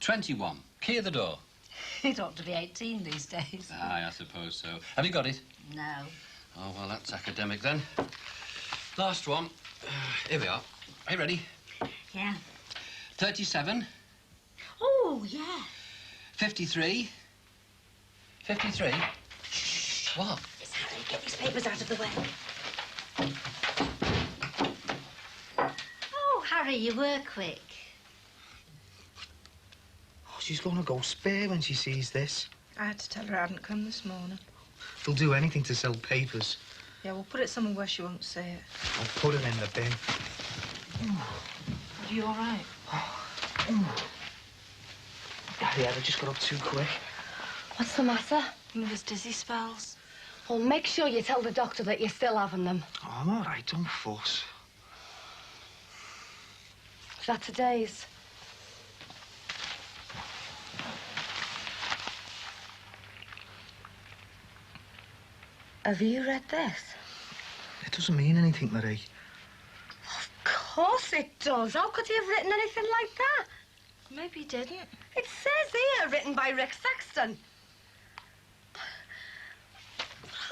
21. Key of the door. It ought to be 18 these days. Aye, I suppose so. Have you got it? No. Oh, well, that's academic then. Last one. Here we are. Are you ready? Yeah. 37. Oh, yeah. 53. 53. Shh. What? It's Harry. Get these papers out of the way. Oh, Harry, you were quick. Oh, she's gonna go spare when she sees this. I had to tell her I hadn't come this morning. She'll do anything to sell papers. Yeah, we'll put it somewhere where she won't see it. I'll put it in the bin. Are you all right? Yeah, I just got up too quick. What's the matter? Mother's dizzy spells. Well, make sure you tell the doctor that you're still having them. Oh, I'm all right, don't fuss. Is that today's? Have you read this? It doesn't mean anything, Marie. Of course it does. How could he have written anything like that? Maybe he didn't. It says here, written by Rick Saxton.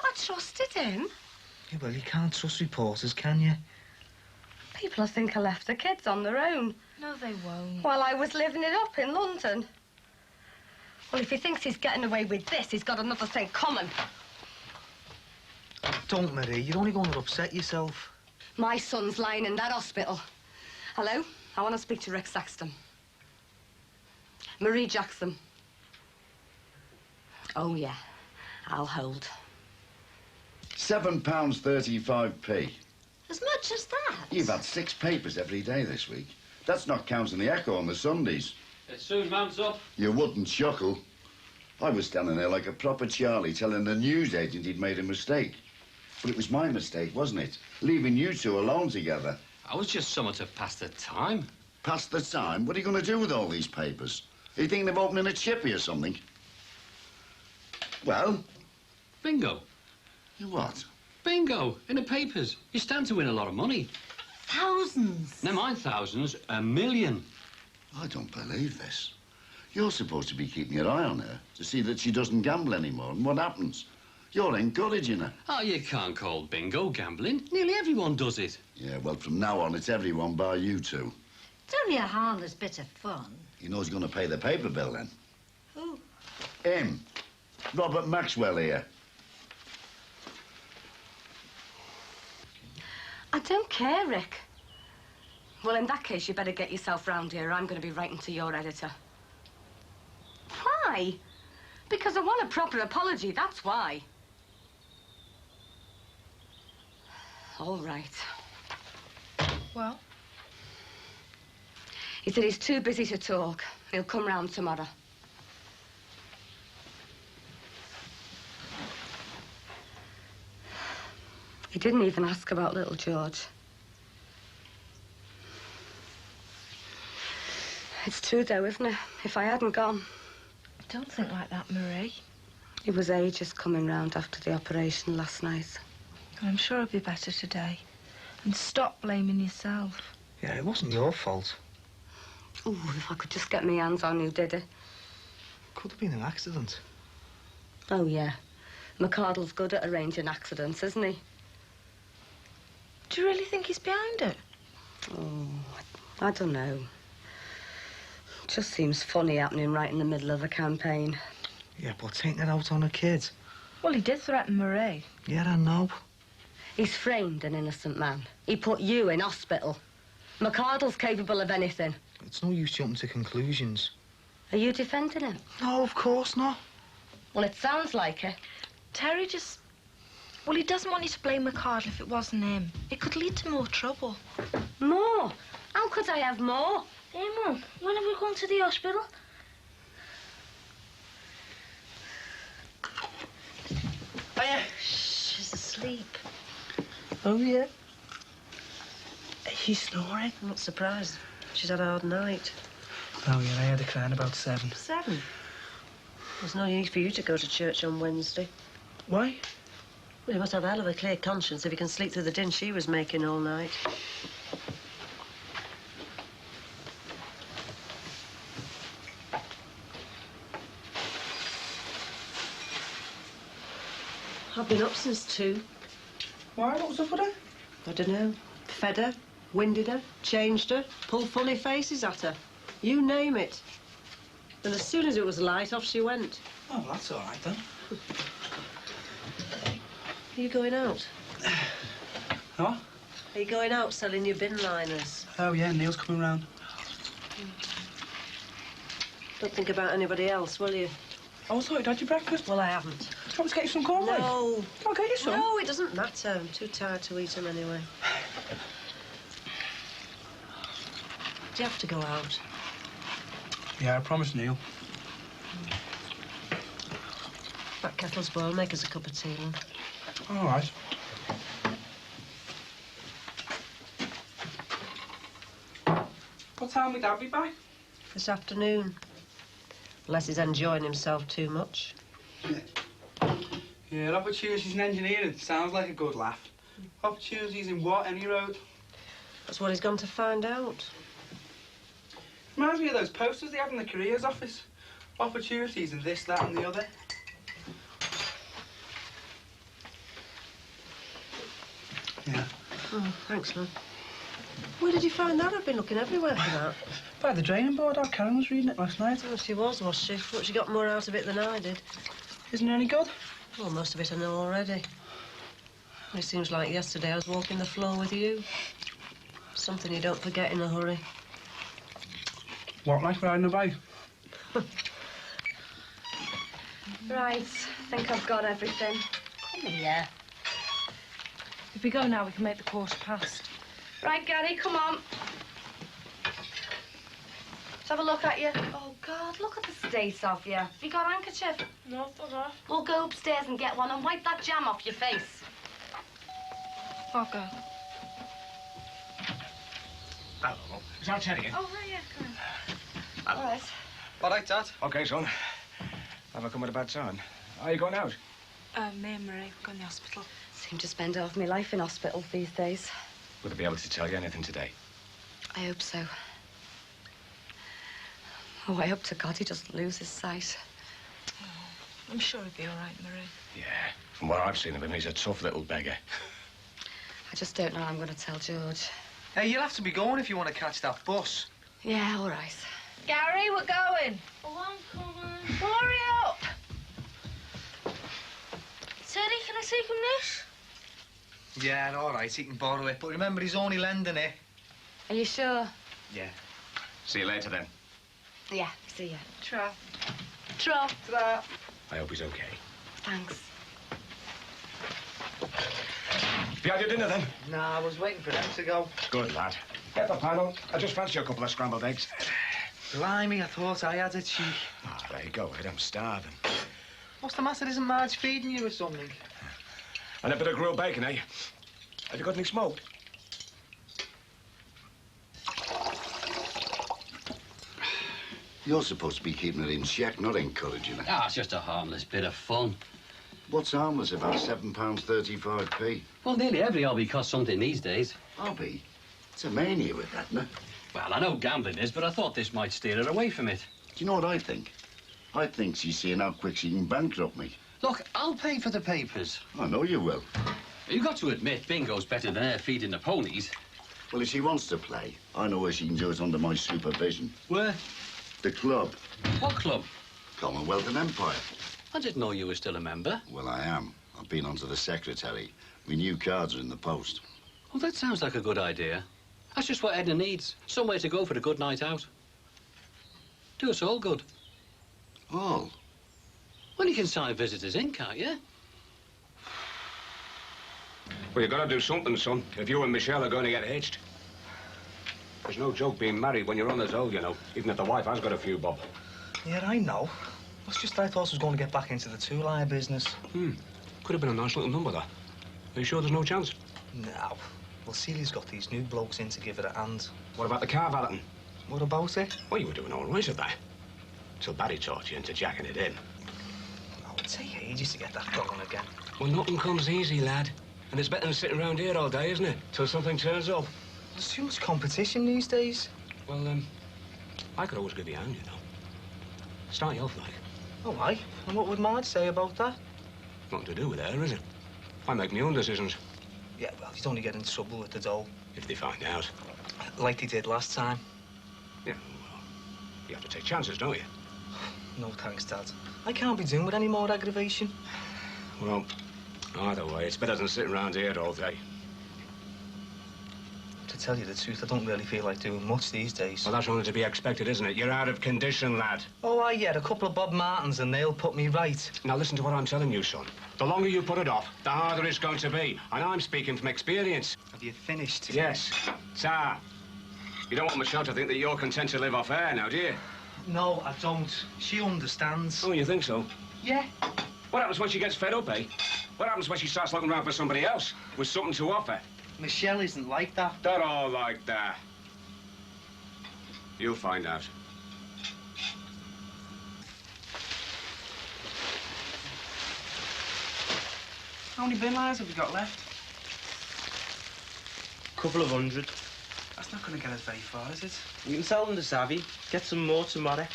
I trusted him. Yeah, well, you can't trust reporters, can you? People will think I left the kids on their own. No, they won't. While I was living it up in London. Well, if he thinks he's getting away with this, he's got another thing coming. Don't, Marie. You're only going to upset yourself. My son's lying in that hospital. Hello? I want to speak to Rick Saxton. Marie Jackson. Oh, yeah. I'll hold. £7.35p. As much as that? You've had 6 papers every day this week. That's not counting the Echo on the Sundays. It soon mounts up. You wouldn't chuckle. I was standing there like a proper Charlie telling the newsagent he'd made a mistake. But it was my mistake, wasn't it? Leaving you two alone together. I was just somewhat to pass the time. Pass the time? What are you going to do with all these papers? Are you thinking of opening a chippy or something? Well? Bingo. What? Bingo. In the papers. You stand to win a lot of money. Thousands. Never mind thousands. 1 million. I don't believe this. You're supposed to be keeping your eye on her to see that she doesn't gamble anymore. And what happens? You're encouraging her. Oh, you can't call bingo gambling. Nearly everyone does it. Yeah, well, from now on, it's everyone bar you two. It's only a harmless bit of fun. You know who's going to pay the paper bill, then? Who? Him. Robert Maxwell here. I don't care, Rick. Well, in that case, you better get yourself round here. I'm going to be writing to your editor. Why? Because I want a proper apology, that's why. All right. Well? He said he's too busy to talk. He'll come round tomorrow. He didn't even ask about little George. It's true, though, isn't it? If I hadn't gone... Don't think like that, Marie. It was ages coming round after the operation last night. I'm sure he'll be better today. And stop blaming yourself. Yeah, it wasn't your fault. Oh, if I could just get my hands on who did it. Could have been an accident. Oh, yeah. McCardle's good at arranging accidents, isn't he? Do you really think he's behind it? Oh, I don't know. It just seems funny happening right in the middle of a campaign. Yeah, but taking it out on a kid. Well, he did threaten Marie. Yeah, I know. He's framed an innocent man. He put you in hospital. McCardle's capable of anything. It's no use jumping to conclusions. Are you defending him? No, of course not. Well, it sounds like it. Terry just... Well, he doesn't want you to blame McCardle if it wasn't him. It could lead to more trouble. More? How could I have more? Hey, Mum, when are we going to the hospital? Oh, yeah. She's asleep. Oh, yeah? He's snoring. I'm not surprised. She's had a hard night. Oh, yeah, I had a crying about 7. 7? There's no need for you to go to church on Wednesday. Why? Well, you must have a hell of a clear conscience if you can sleep through the din she was making all night. I've been up since 2. Why? What was up with her? I don't know. Fed her, winded her, changed her, pulled funny faces at her. You name it. And as soon as it was light, off she went. Oh, well, that's all right, then. Are you going out? What? Are you going out selling your bin liners? Oh, yeah, Neil's coming round. Don't think about anybody else, will you? Oh, I thought you'd had your breakfast. Well, I haven't. Do you want me to get you some cornflakes? No. I'll get you some. No, it doesn't matter. I'm too tired to eat them anyway. Do you have to go out? Yeah, I promised Neil. That kettle's boiled. Make us a cup of tea, then. All right. What time would Dad be back? This afternoon. Unless he's enjoying himself too much. Yeah, opportunities in engineering. Sounds like a good laugh. Opportunities in what? Any road? That's what he's gone to find out. Reminds me of those posters they have in the careers office. Opportunities in this, that and the other. Yeah. Oh, thanks, man. Where did you find that? I've been looking everywhere for that. By the draining board, our Karen was reading it last night. Oh, she was she? But she got more out of it than I did. Isn't it any good? Well, most of it I know already. It seems like yesterday I was walking the floor with you. Something you don't forget in a hurry. What, like riding a bike? Right, think I've got everything. Come here. If we go now, we can make the course past. Right, Gary, come on. Let's have a look at you. Oh, God, look at the state of you. Have you got a handkerchief? No, not. We'll go upstairs and get one and wipe that jam off your face. I'll go. Hello. Is that Teddy? Oh, hiya. Hello. All right. All right, Dad. OK, son. Have I come at a bad time? Are you going out? Me and Marie, we're going to the hospital. Seem to spend half my life in hospital these days. Will they be able to tell you anything today? I hope so. Oh, I hope to God he doesn't lose his sight. Oh, I'm sure he'll be all right, Marie. Yeah. From what I've seen of him, he's a tough little beggar. I just don't know how I'm going to tell George. Hey, you'll have to be going if you want to catch that bus. Yeah, all right. Gary, we're going. Oh, I'm coming. Hurry up. Teddy, can I take him this? Yeah, all right, he can borrow it. But remember, he's only lending it. Are you sure? Yeah. See you later, then. Yeah, see ya. Tra. Tra. Ta-da. I hope he's OK. Thanks. Have you had your dinner, then? Nah, I was waiting for them to go. Good, lad. Get the panel. I just fancy a couple of scrambled eggs. Blimey, I thought I had a cheek. Oh, there you go, Ed. I'm starving. What's the matter? Isn't Marge feeding you or something? And a bit of grilled bacon, eh? Have you got any smoked? You're supposed to be keeping it in check, not encouraging it. Ah, it's just a harmless bit of fun. What's harmless about £7.35p? Well, nearly every hobby costs something these days. Hobby? It's a mania with that, isn't it? Well, I know gambling is, but I thought this might steer her away from it. Do you know what I think? I think she's seeing how quick she can bankrupt me. Look, I'll pay for the papers. I know you will. You've got to admit, bingo's better than her feeding the ponies. Well, if she wants to play, I know where she can do it under my supervision. Where? The club. What club? Commonwealth and Empire. I didn't know you were still a member. Well, I am. I've been on to the secretary. My new cards are in the post. Well, that sounds like a good idea. That's just what Edna needs. Somewhere to go for a good night out. Do us all good. All? Well, you can sign visitors in, can't you? Well, you've got to do something, son, if you and Michelle are going to get hitched. There's no joke being married when you're on as old, you know, even if the wife has got a few bob. Yeah, I know. It's just I thought I was going to get back into the two-line business. Could have been a nice little number, that. Are you sure there's no chance? No. Well, Celia's got these new blokes in to give it a hand. What about the car valeting? What about it? Well, you were doing all right at that. Till Barry taught you into jacking it in. Oh, it'd take ages to get that going again. Well, nothing comes easy, lad. And it's better than sitting around here all day, isn't it? Till something turns up. There's too much competition these days. Well, I could always give you a hand, you know. Start you off, like. Oh, aye. And what would Marge say about that? Nothing to do with her, is it? I make my own decisions. Yeah, well, you'd only get in trouble with the dole. If they find out. Like they did last time. Yeah, well, you have to take chances, don't you? No thanks, Dad. I can't be doing with any more aggravation. Well, either way, it's better than sitting around here all day. To tell you the truth, I don't really feel like doing much these days. Well, that's only to be expected, isn't it? You're out of condition, lad. Oh, I get a couple of Bob Martins and they'll put me right. Now, listen to what I'm telling you, son. The longer you put it off, the harder it's going to be. And I'm speaking from experience. Have you finished? Yes. Sir, you don't want Michelle to think that you're content to live off air now, do you? No, I don't. She understands. Oh, you think so? Yeah. What happens when she gets fed up, eh? What happens when she starts looking around for somebody else with something to offer? Michelle isn't like that. They're all like that. You'll find out. How many bin liners have we got left? Couple of hundred. That's not going to get us very far, is it? We can sell them to Savvy. Get some more tomorrow.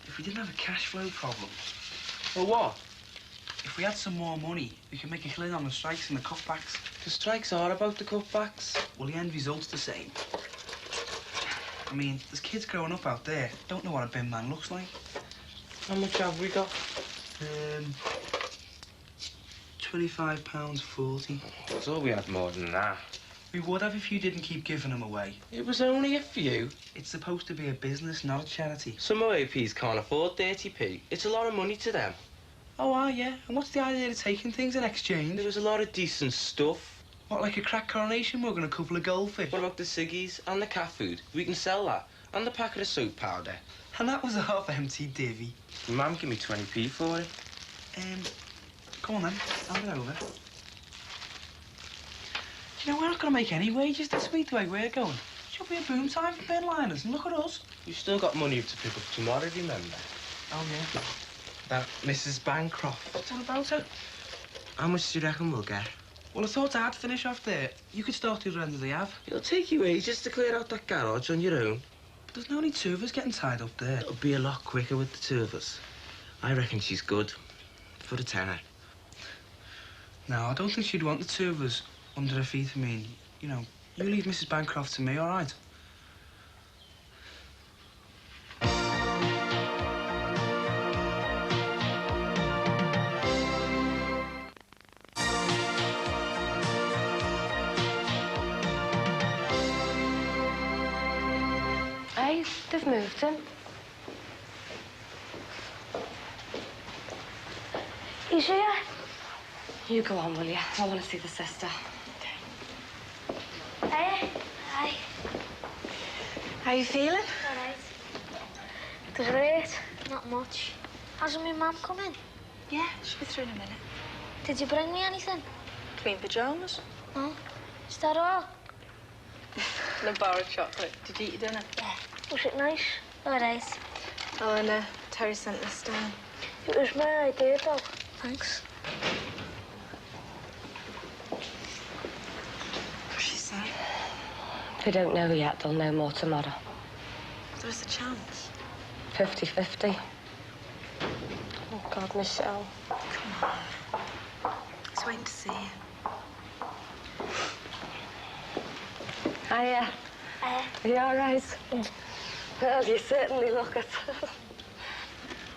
If we didn't have a cash flow problem, Or what? if we had some more money, we could make a killing on the strikes and the cutbacks. The strikes are about the cutbacks. Well, the end result's the same. I mean, there's kids growing up out there, don't know what a bin man looks like. How much have we got? £25.40. I thought we had more than that. We would have if you didn't keep giving them away. It was only a few. It's supposed to be a business, not a charity. Some OAPs can't afford 30p. It's a lot of money to them. Oh, yeah. And what's the idea of taking things in exchange? There was a lot of decent stuff. What, like a crack coronation mug and a couple of goldfish? What about the ciggies and the cat food? We can sell that. And the packet of soap powder. And that was a half-empty divvy. Mum, give me 20p for it. Come on then, hand it over. You know, we're not going to make any wages this week the way we're going. Should be a boom time for bin liners, and look at us. You've still got money to pick up tomorrow, remember? Oh, yeah. That Mrs. Bancroft. What about her? How much do you reckon we'll get? Well, I thought I'd finish off there. You could start the other end of the Ave. It'll take you ages to clear out that garage on your own. But there's no only two of us getting tied up there. It'll be a lot quicker with the two of us. I reckon she's good. For a tenner. No, I don't think she'd want the two of us under her feet. I mean, you know, you leave Mrs. Bancroft to me, all right? Hey, they've moved him. He's here. You go on, will you? I want to see the sister. Hey. Hi. How you feeling? All right. Does it hurt? Not much. Hasn't my mum come in? Yeah, she'll be through in a minute. Did you bring me anything? Clean pyjamas. No. Is that all? And a bar of chocolate. Did you eat your dinner? Yeah. Was it nice? All right. Oh, and Terry sent this down. It was my idea, though. Thanks. What's she say? They don't know yet. They'll know more tomorrow. There's a chance. 50-50. Oh, God, Michelle. Come on. He's waiting to see you. Hiya. Are you all right? Well, you certainly look it.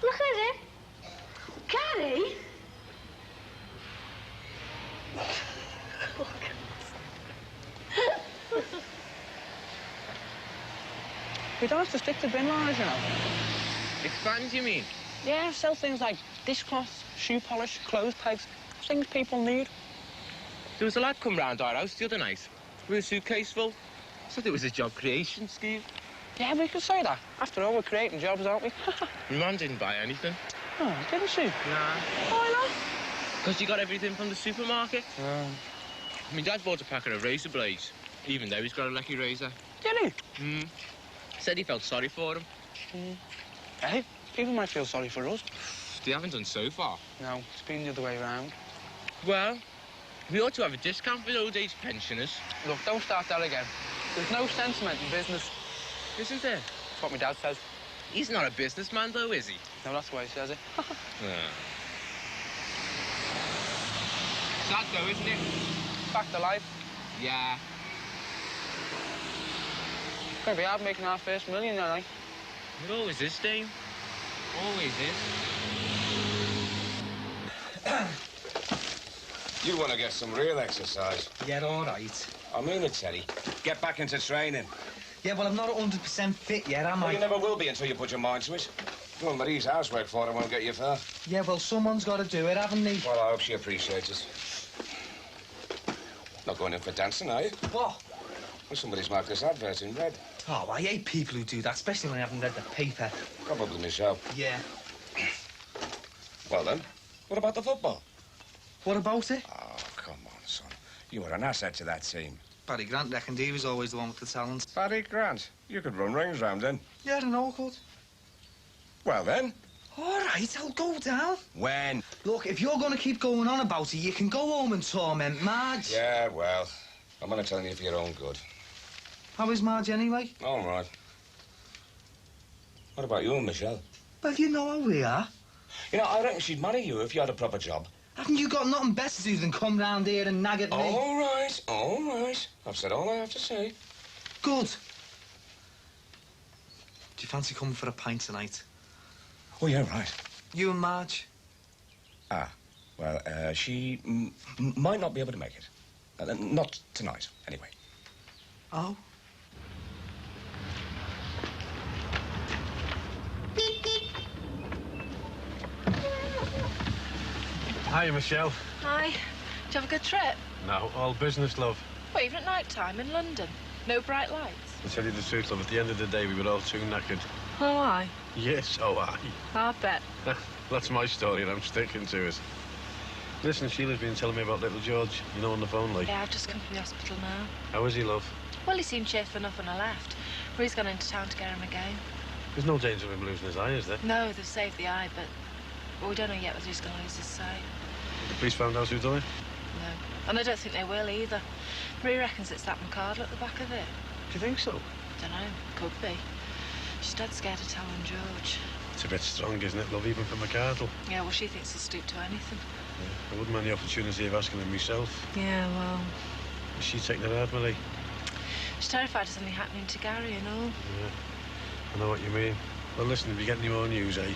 Look at it. Gary? We don't have to stick to bin liners, you know. Expand, you mean? Yeah, sell things like dishcloths, shoe polish, clothes pegs, things people need. There was a lad come round our house the other night with a suitcase full. Said it was a job creation scheme. Yeah, we could say that. After all, we're creating jobs, aren't we? My mum didn't buy anything. Oh, didn't she? Nah. Why not? Because she got everything from the supermarket. My dad bought a packet of razor blades, even though he's got a lucky razor. Did he? Said he felt sorry for him. Hey, people might feel sorry for us. They haven't done so far. No, it's been the other way around. Well, we ought to have a discount for old age pensioners. Look, don't start that again. There's no sentiment in business. Isn't there? That's what my dad says. He's not a businessman, though, is he? No, that's the way he says it. sad though, isn't it? Back to life. Yeah. It's gonna be hard making our first million, though, like. It always is, Dave. Always is. You want to get some real exercise. Yeah, all right. I mean it, Teddy. Get back into training. Yeah, well, I'm not 100% fit yet, am I? Well, you never will be until you put your mind to it. Doing Marie's housework for her won't get you far. Yeah, well, someone's got to do it, haven't they? Well, I hope she appreciates it. Not going in for dancing, are you? What? Well, somebody's marked this advert in red. Oh, I hate people who do that, especially when I haven't read the paper. Probably Michelle. Yeah. Well, then, what about the football? What about it? Oh, come on, son. You were an asset to that team. Barry Grant reckoned he was always the one with the talent. Barry Grant? You could run rings round then. Yeah, I know, could. Well, then. All right, I'll go down. When? Look, if you're going to keep going on about it, you can go home and torment Marge. Yeah, well, I'm only telling you for your own good. How is Marge anyway? All right. What about you and Michelle? Well, you know how we are. You know, I reckon she'd marry you if you had a proper job. Haven't you got nothing better to do than come round here and nag at me? All right, all right. I've said all I have to say. Good. Do you fancy coming for a pint tonight? Oh, yeah, right. You and Marge? Ah, well, she might not be able to make it. Not tonight, anyway. Oh? Hi, Michelle. Hi. Did you have a good trip? No, all business, love. What, even at night time in London? No bright lights? To tell you the truth, love, at the end of the day, we were all too knackered. Oh, I? Yes, oh, I bet. That's my story, and I'm sticking to it. Listen, Sheila's been telling me about little George, you know, on the phone, like. Yeah, I've just come from the hospital now. How is he, love? Well, he seemed cheerful enough when I left. Marie's gone into town to get him again. There's no danger of him losing his eye, is there? No, they've saved the eye, but well, we don't know yet whether he's going to lose his sight. The police found out who done it? No. And I don't think they will either. Marie reckons it's that McCardle at the back of it. Do you think so? Don't know. Could be. She's dead scared of telling George. It's a bit strong, isn't it, love, even for McCardle? Yeah, well, she thinks he'll stoop to anything. Yeah, I wouldn't mind the opportunity of asking him myself. Yeah, well... Is she taking it hard, Millie? She's terrified of something happening to Gary and all. Yeah, I know what you mean. Well, listen, if you get any more news, eh?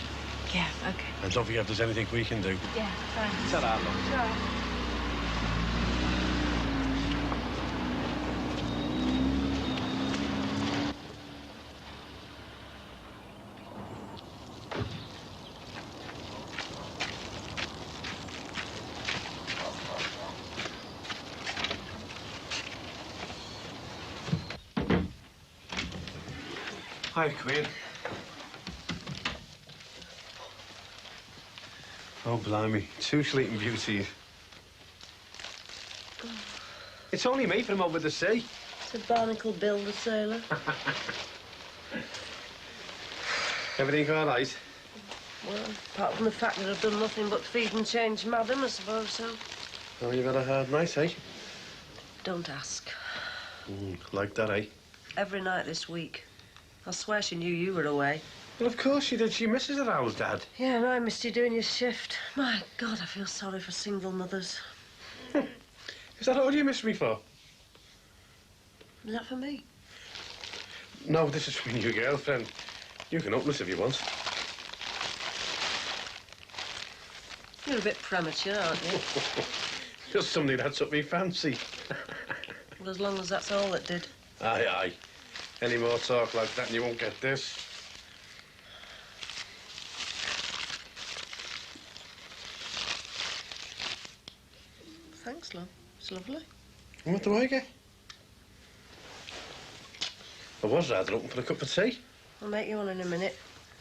Yeah, OK. And don't forget if there's anything we can do. Yeah, thanks. Ta-ra, love. Ta-ra. Hi, Queen. Oh, blimey. Two sleeping beauties. It's only me from over the sea. It's a barnacle Bill the sailor. Everything all right? Well, apart from the fact that I've done nothing but feed and change madam, I suppose so. Oh, you've had a hard night, eh? Don't ask. Like that, eh? Every night this week. I swear she knew you were away. Well, of course she did. She misses her house, Dad. Yeah, and I missed you doing your shift. My God, I feel sorry for single mothers. Is that all you miss me for? Is that for me? No, this is for your girlfriend. You can open this if you want. You're a bit premature, aren't you? Just something that took me fancy. Well, as long as that's all it did. Aye, aye. Any more talk like that and you won't get this. Thanks, love. It's lovely. And what do I get? I was rather hoping for a cup of tea. I'll make you one in a minute.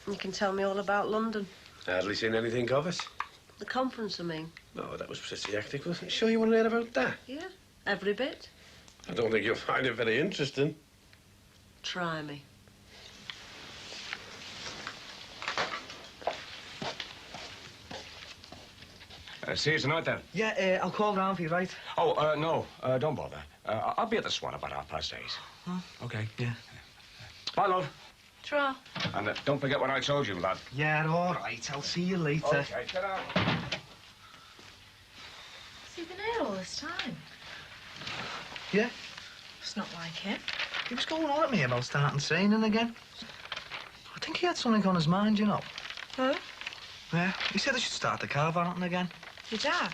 You can tell me all about London. Hardly seen anything of it. The conference, I mean. No, that was pretty hectic, wasn't it? Sure you want to hear about that? Yeah, every bit. I don't think you'll find it very interesting. Try me. See you tonight, then. Yeah, I'll call round for you, right? Oh, no, don't bother. I'll be at the Swan about 8:30. Huh? OK. Yeah. Bye, love. Ta-ra. And don't forget what I told you, lad. Yeah, all right. I'll see you later. OK, ta-ra. Has he been here all this time? Yeah? It's not like him. He was going on at me about starting training again. I think he had something on his mind, you know. Huh? Yeah, he said I should start the car valenting again. Your dad?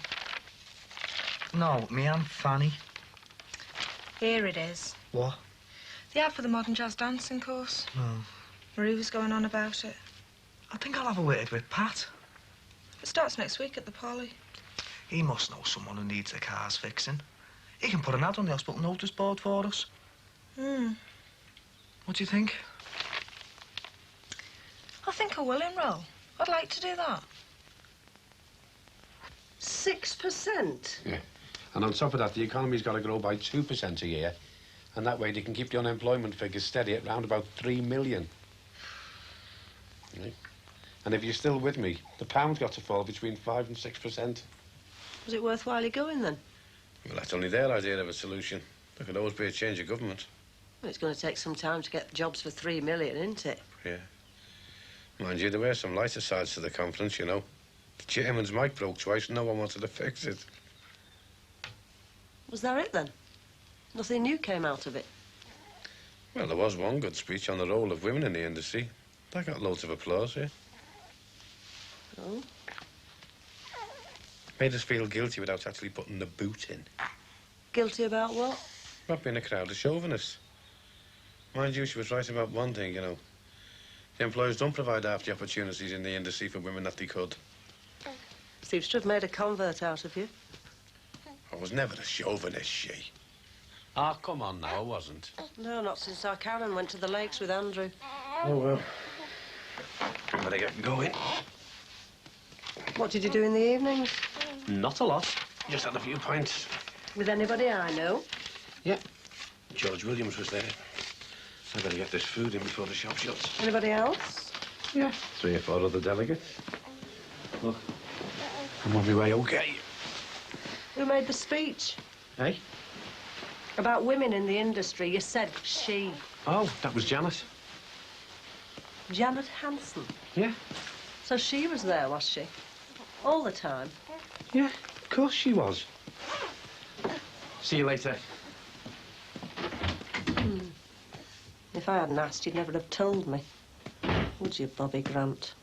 No, me Aunt Fanny. Here it is. What? The ad for the modern jazz dancing course. Oh. Marie was going on about it. I think I'll have a word with Pat. It starts next week at the Poly. He must know someone who needs their cars fixing. He can put an ad on the hospital notice board for us. What do you think? I think I will enrol. I'd like to do that. 6%? Yeah. And on top of that, the economy's got to grow by 2% a year. And that way they can keep the unemployment figures steady at round about 3 million. Right. And if you're still with me, the pound's got to fall between 5 and 6%. Was it worthwhile you going then? Well, that's only their idea of a solution. There could always be a change of government. Well, it's going to take some time to get jobs for 3 million, isn't it? Yeah. Mind you, there were some lighter sides to the conference, you know. The chairman's mic broke twice and no one wanted to fix it. Was that it then? Nothing new came out of it? Well, there was one good speech on the role of women in the industry. That got loads of applause, yeah. Oh? Made us feel guilty without actually putting the boot in. Guilty about what? Not being a crowd of chauvinists. Mind you, she was right about one thing, you know. The employers don't provide half the opportunities in the industry for women that they could. Seems to have made a convert out of you. I was never a chauvinist, she. Ah, come on now, I wasn't. No, not since our Karen went to the lakes with Andrew. Oh, well. I better get going. What did you do in the evenings? Not a lot. Just had a few pints. With anybody I know? Yeah. George Williams was there. I better get this food in before the shop shuts. Anybody else? Yeah. 3 or 4 other delegates. Look, I'm on my way okay. Who made the speech? Hey? About women in the industry. You said she. Oh, that was Janet. Janet Hanson. Yeah. So she was there, was she? All the time? Yeah, of course she was. See you later. If I hadn't asked, you'd never have told me. Would you, Bobby Grant?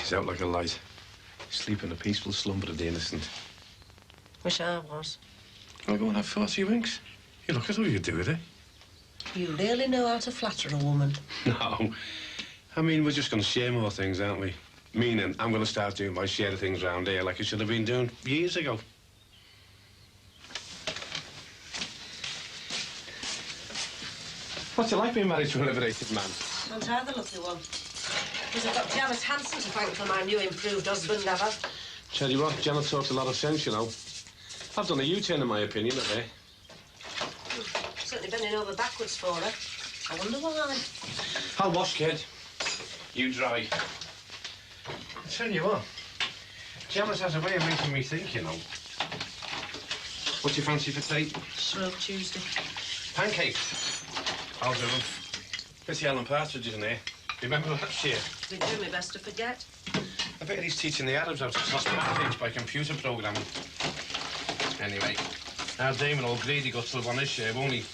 She's out like a light. Sleeping a peaceful slumber of the innocent. Wish I was. I'll go and have 40 winks. You look at all you do with it. You really know how to flatter a woman. No. I mean, we're just going to share more things, aren't we? Meaning, I'm going to start doing my share of things round here like I should have been doing years ago. What's it like being married to a liberated man? Aren't I the lucky one? Because I've got Janet Hanson to thank for my new improved husband, have I? Tell you what, Janet talks a lot of sense, you know. I've done a U-turn in my opinion of her. Certainly bending over backwards for her. I wonder why. I'll wash, kid. You dry. I tell you what, Janice has a way of making me think, you know. What do you fancy for tea? Shrove Tuesday. Pancakes. I'll do them. Pity Alan Partridge isn't here. Remember last year? They do my best to forget. I bet he's teaching the Arabs how to toss pancakes by computer programming. Anyway, our Damon will greedy guts will want his share, won't he?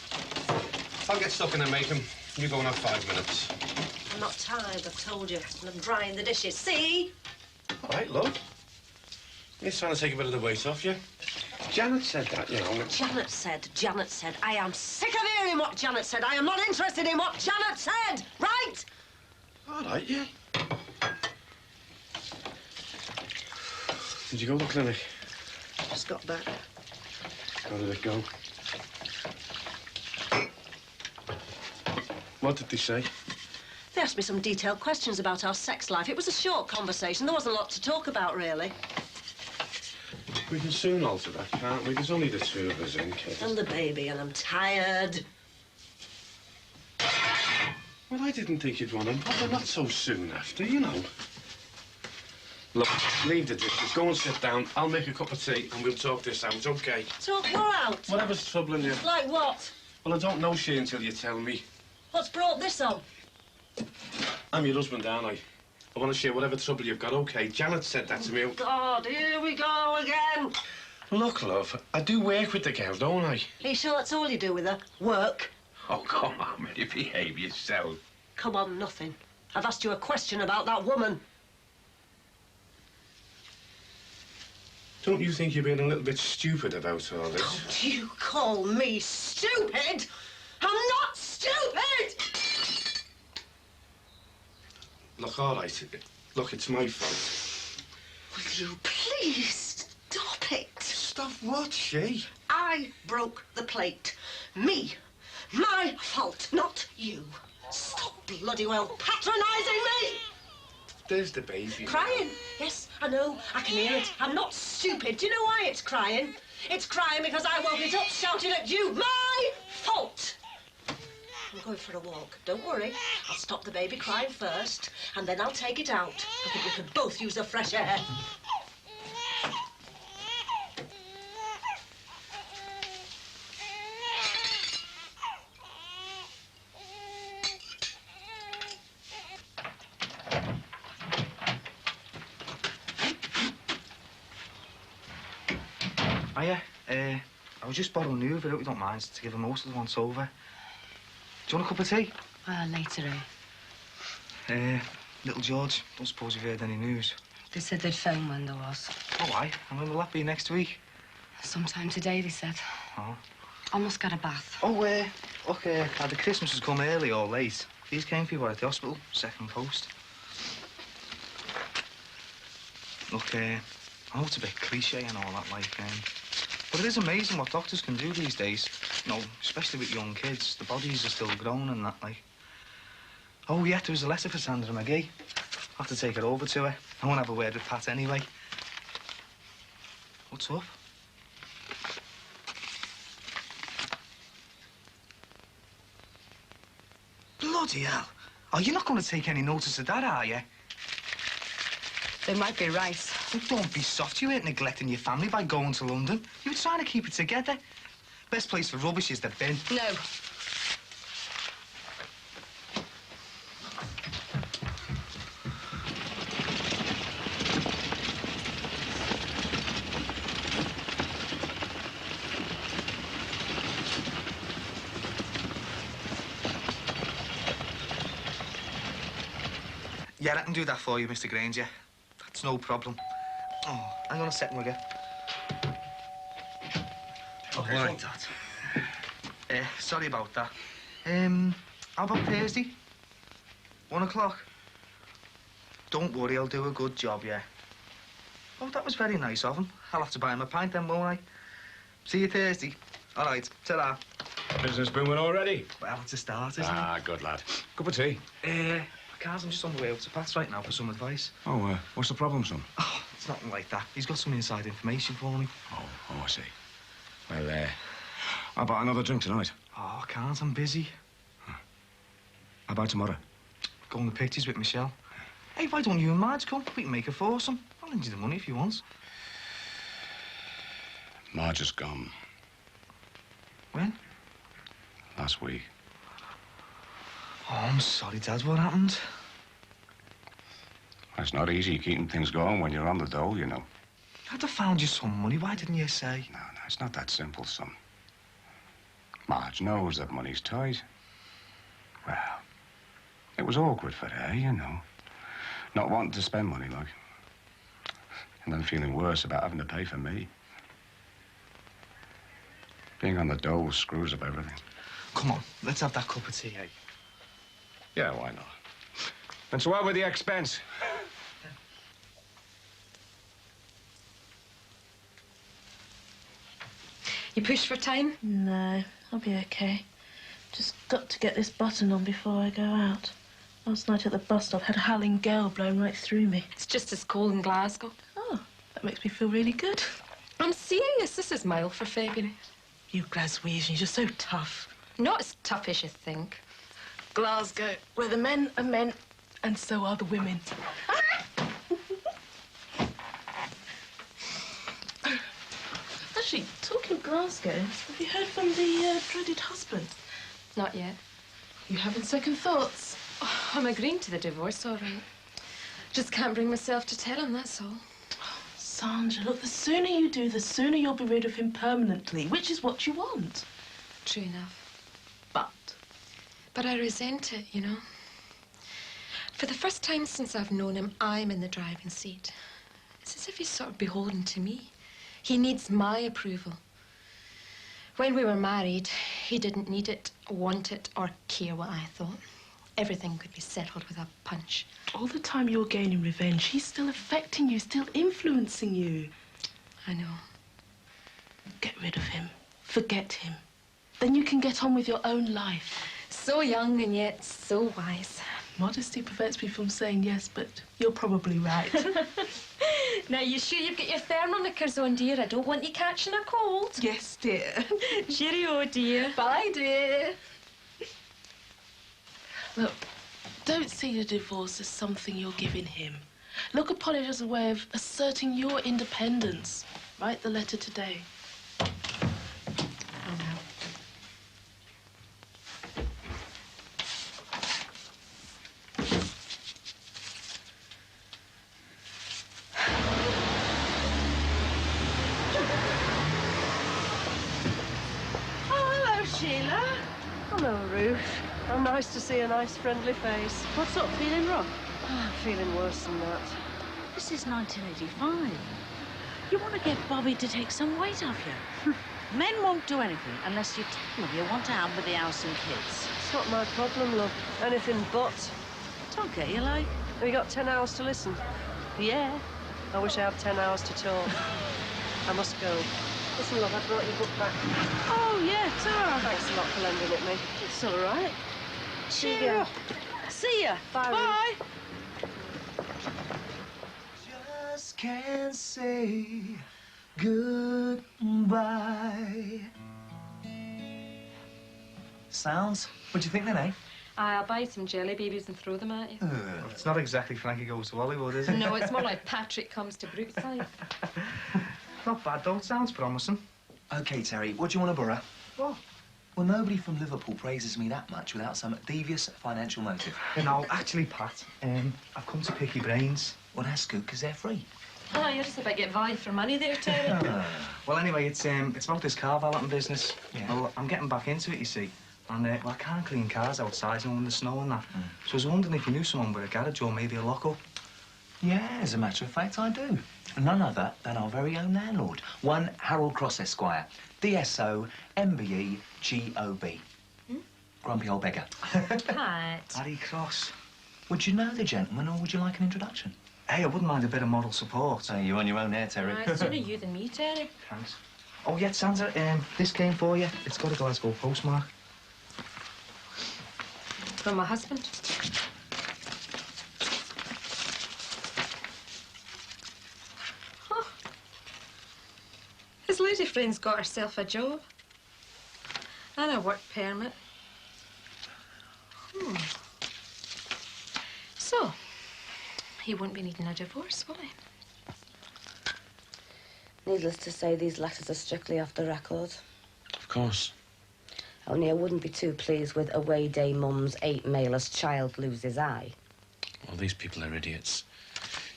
I'll get stuck in and make him. You go and have 5 minutes. I'm not tired, I've told you. And I'm drying the dishes. See? All right, love. He's trying to take a bit of the weight off you. Janet said that, you know. Janet said. I am sick of hearing what Janet said. I am not interested in what Janet said, right? All right, yeah. Did you go to the clinic? Just got back. How did it go? What did they say? They asked me some detailed questions about our sex life. It was a short conversation. There wasn't a lot to talk about, really. We can soon alter that, can't we? There's only the two of us in, kid. And the baby, and I'm tired. Well, I didn't think you'd want him, but not so soon after, you know. Look, leave the dishes. Go and sit down. I'll make a cup of tea and we'll talk this out, okay? Talk what out? Whatever's troubling you. Like what? Well, I don't know, Shea, until you tell me. What's brought this on? I'm your husband, aren't I? I want to share whatever trouble you've got, okay? Janet said that to me. God, here we go again. Look, love, I do work with the girl, don't I? Are you sure that's all you do with her? Work? Oh, come on, Mary, behave yourself. Come on, nothing. I've asked you a question about that woman. Don't you think you're being a little bit stupid about all this? Don't you call me stupid? I'm not stupid! Look, all right. Look, it's my fault. Will you please stop it? Stop what, Shea? I broke the plate. Me. My fault, not you. Stop bloody well patronising me! There's the baby. Crying. Yes, I know. I can hear it. I'm not stupid. Do you know why it's crying? It's crying because I woke it up shouting at you. My fault! I'm going for a walk. Don't worry. I'll stop the baby crying first, and then I'll take it out. I think we could both use the fresh air. Hiya. I was just borrowing you, if you don't mind, to give her most of the once over. Do you want a cup of tea? Later, Little George, don't suppose you've heard any news? They said they'd phone when there was. Oh, aye. And when will that be, next week? Sometime today, they said. Oh. I must get a bath. Oh, look, either Christmas has come early or late. These came for you at the hospital, second post. Look, I know it's a bit cliche and all that, like, but it is amazing what doctors can do these days. You know, especially with young kids. The bodies are still growing and that, like. Oh, yeah, there was a letter for Sandra McGee. I'll have to take it over to her. I won't have a word with Pat anyway. What's up? Bloody hell. Oh, you're not going to take any notice of that, are you? They might be right. Oh, don't be soft. You ain't neglecting your family by going to London. You were trying to keep it together. Best place for rubbish is the bin. No. Yeah, I can do that for you, Mr. Granger. That's no problem. Oh, hang on a second, will you? Okay, all right, Dad. Sorry about that. How about Thursday? 1 o'clock? Don't worry, I'll do a good job, yeah. Oh, that was very nice of him. I'll have to buy him a pint then, won't I? See you Thursday. All right, ta-ra. Business booming already? Well, it's a start, isn't Ah, good lad. Cup of tea? Cars, I'm just on the way up to Pat's right now for some advice. Oh, what's the problem, son? Oh, it's nothing like that. He's got some inside information for me. Oh, I see. Well, how about another drink tonight? Oh, I can't. I'm busy. How about tomorrow? Going to pictures with Michelle. Hey, why don't you and Marge come? We can make a foursome. Oh, lend you the money if you want. Marge is gone. When? Last week. Oh, I'm sorry, Dad. What happened? It's not easy keeping things going when you're on the dole, you know. I'd have found you some money. Why didn't you say? No, it's not that simple, son. Marge knows that money's tight. Well, it was awkward for her, you know. Not wanting to spend money, like. And then feeling worse about having to pay for me. Being on the dole screws up everything. Come on, let's have that cup of tea, eh? Yeah, why not? And so what with the expense? You push for time? No, I'll be okay. Just got to get this button on before I go out. Last night at the bus stop, had a howling gale blown right through me. It's just as cold in Glasgow. Oh, that makes me feel really good. I'm serious. This is mild for February. You Glaswegians, you're so tough. Not as tough as you think. Glasgow, where the men are men, and so are the women. Actually, talking of Glasgow, have you heard from the dreaded husband? Not yet. You having second thoughts? Oh, I'm agreeing to the divorce, all right. Just can't bring myself to tell him, that's all. Sandra, look, the sooner you do, the sooner you'll be rid of him permanently, which is what you want. True enough. But I resent it, you know. For the first time since I've known him, I'm in the driving seat. It's as if he's sort of beholden to me. He needs my approval. When we were married, he didn't need it, want it, or care what I thought. Everything could be settled with a punch. All the time you're gaining revenge, he's still affecting you, still influencing you. I know. Get rid of him. Forget him. Then you can get on with your own life. So young and yet so wise. Modesty prevents me from saying yes, but you're probably right. Now, you sure you've got your thermometers on, dear? I don't want you catching a cold. Yes, dear. Cheerio, dear. Bye, dear. Look, don't see the divorce as something you're giving him. Look upon it as a way of asserting your independence. Write the letter today. Oh, no. Sheila. Hello, Ruth. How nice to see a nice, friendly face. What's up, feeling rough? I'm feeling worse than that. This is 1985. You want to get Bobby to take some weight off you. Men won't do anything unless you tell them you want to have with the house and kids. It's not my problem, love. Anything but. Don't get you like. Have you got 10 hours to listen? Yeah. I wish I had 10 hours to talk. I must go. Listen, love, I brought your book back. Oh, yeah, it's all right. Thanks a lot for lending it me. It's all right. Cheer up. See ya. Bye. Bye. Just can't say goodbye. Sounds? What do you think then, eh? I'll buy some jelly babies and throw them at you. It's not exactly Frankie Goes to Hollywood, is it? No, it's more like Patrick Comes to Brookside. Not bad, though. It sounds promising. OK, Terry, what do you want to borrow? What? Well, nobody from Liverpool praises me that much without some devious financial motive. No, actually, Pat, I've come to pick your brains. Well, that's good, because they're free. Oh, you're just about to get value for money there, Terry. Well, anyway, it's about this car valeting business. Yeah. Well, I'm getting back into it, you see. And, well, I can't clean cars outside, when there's snow and that. So I was wondering if you knew someone with a garage or maybe a lock-up. Yeah, as a matter of fact, I do. None other than our very own landlord, one Harold Cross Esquire, DSO MBE GOB. Grumpy old beggar. Pat. Harry Cross. Would you know the gentleman, or would you like an introduction? Hey, I wouldn't mind a bit of moral support. So you're on your own there, Terry. Sooner you than me, Terry. Thanks. Oh, yeah, Sandra, this came for you. It's got a Glasgow postmark. From my husband. His lady friend's got herself a job. And a work permit. So, he won't be needing a divorce, will he? Needless to say, these letters are strictly off the record. Of course. Only I wouldn't be too pleased with away day mum's 8 mailers child loses eye. Well, these people are idiots.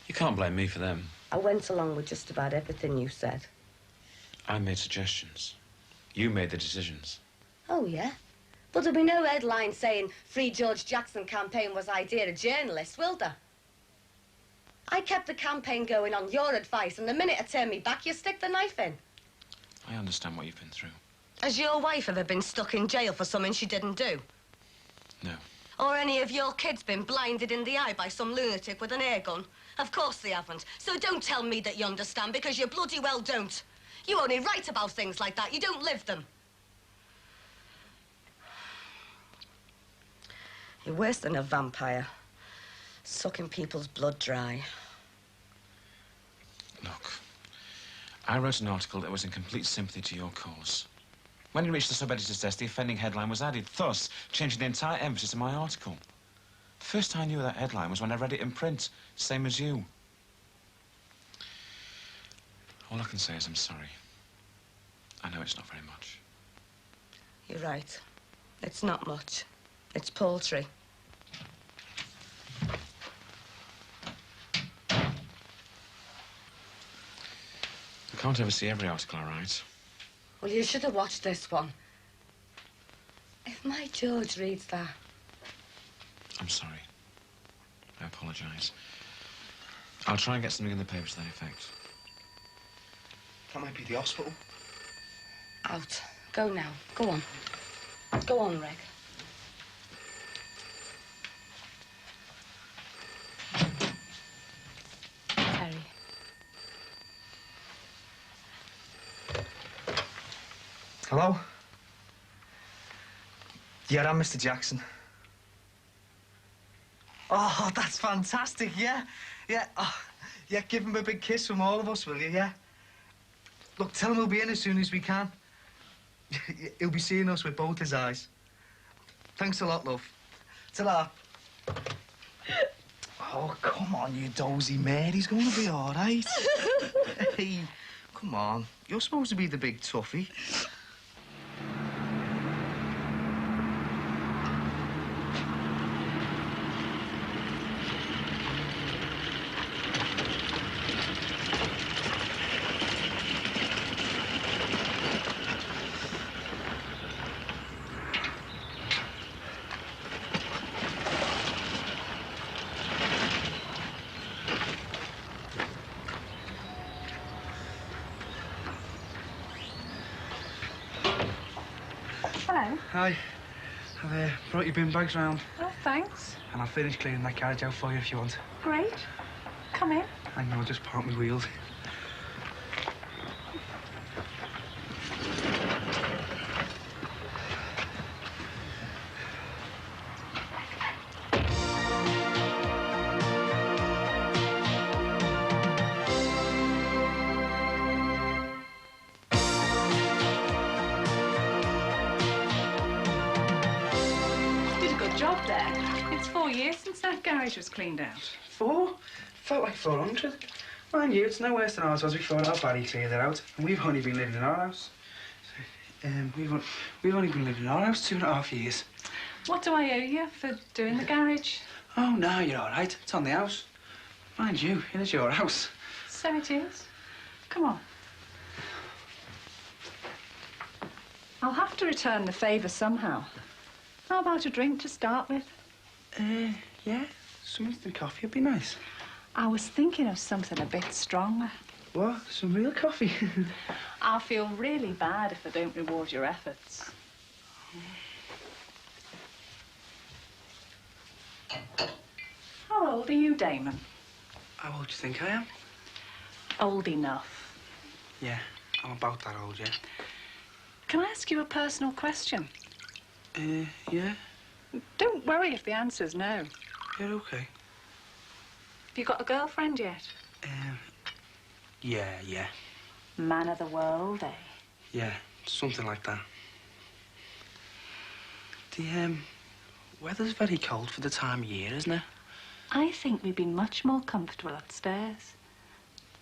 You can't blame me for them. I went along with just about everything you said. I made suggestions. You made the decisions. Oh, yeah? But there'll be no headline saying Free George Jackson campaign was idea of journalists, will there? I kept the campaign going on your advice, and the minute I turn me back, you stick the knife in. I understand what you've been through. Has your wife ever been stuck in jail for something she didn't do? No. Or any of your kids been blinded in the eye by some lunatic with an air gun? Of course they haven't. So don't tell me that you understand, because you bloody well don't. You only write about things like that. You don't live them. You're worse than a vampire, sucking people's blood dry. Look, I wrote an article that was in complete sympathy to your cause. When it reached the sub-editor's desk, the offending headline was added, thus changing the entire emphasis of my article. The first time I knew that headline was when I read it in print, same as you. All I can say is I'm sorry. I know it's not very much. You're right. It's not much. It's paltry. I can't ever see every article I write. Well, you should have watched this one. If my George reads that... I'm sorry. I apologise. I'll try and get something in the paper to that effect. That might be the hospital. Out. Go now. Go on. Go on, Reg. Terry. Hello? Yeah, I'm Mr. Jackson. Oh, that's fantastic, yeah. Yeah, yeah, give him a big kiss from all of us, will you, yeah? Look, tell him we'll be in as soon as we can. He'll be seeing us with both his eyes. Thanks a lot, love. Ta-ra. Oh, come on, you dozy mate. He's going to be all right. Hey, come on. You're supposed to be the big toughie. Hello. Hi. I've brought your bin bags round. Oh, thanks. And I'll finish cleaning that carriage out for you if you want. Great. Come in. I know, I'll just park my wheels. Job there. It's 4 years since that garage was cleaned out. 4? Felt like 400. Mind you, it's no worse than ours was before our Barry cleared it out. And we've only been living in our house. We've only been living in our house 2.5 years. What do I owe you for doing the garage? Oh, no, you're all right. It's on the house. Mind you, it is your house. So it is. Come on. I'll have to return the favour somehow. How about a drink to start with? Yeah. Some instant coffee would be nice. I was thinking of something a bit stronger. What? Some real coffee? I'll feel really bad if I don't reward your efforts. How old are you, Damon? How old do you think I am? Old enough. Yeah, I'm about that old, yeah. Can I ask you a personal question? Yeah. Don't worry if the answer's no. Yeah, okay. Have you got a girlfriend yet? Yeah. Man of the world, eh? Yeah, something like that. The, weather's very cold for the time of year, isn't it? I think we'd be much more comfortable upstairs.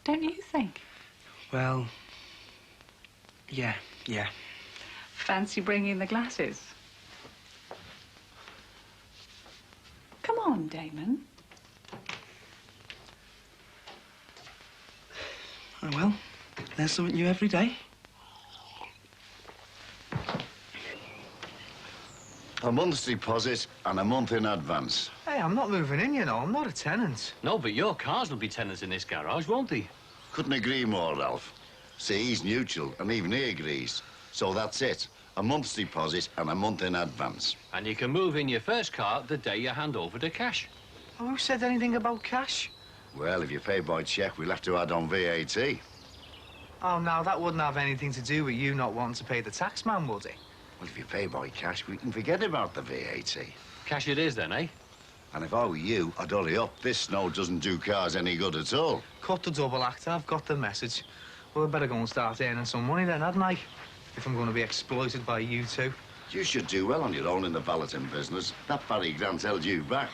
Don't you think? Well, yeah. Fancy bringing the glasses? Come on, Damon. Oh, well, there's something new every day. A month's deposit and a month in advance. Hey, I'm not moving in, you know. I'm not a tenant. No, but your cars will be tenants in this garage, won't they? Couldn't agree more, Ralph. See, he's neutral, and even he agrees. So that's it. A month's deposit and a month in advance. And you can move in your first car the day you hand over the cash. Oh, who said anything about cash? Well, if you pay by cheque, we'll have to add on VAT. Oh, no, that wouldn't have anything to do with you not wanting to pay the tax man, would it? Well, if you pay by cash, we can forget about the VAT. Cash it is then, eh? And if I were you, I'd hurry up. This snow doesn't do cars any good at all. Cut the double act. I've got the message. Well, I'd better go and start earning some money then, hadn't I? If I'm going to be exploited by you two. You should do well on your own in the balloting business. That Barry Grant held you back.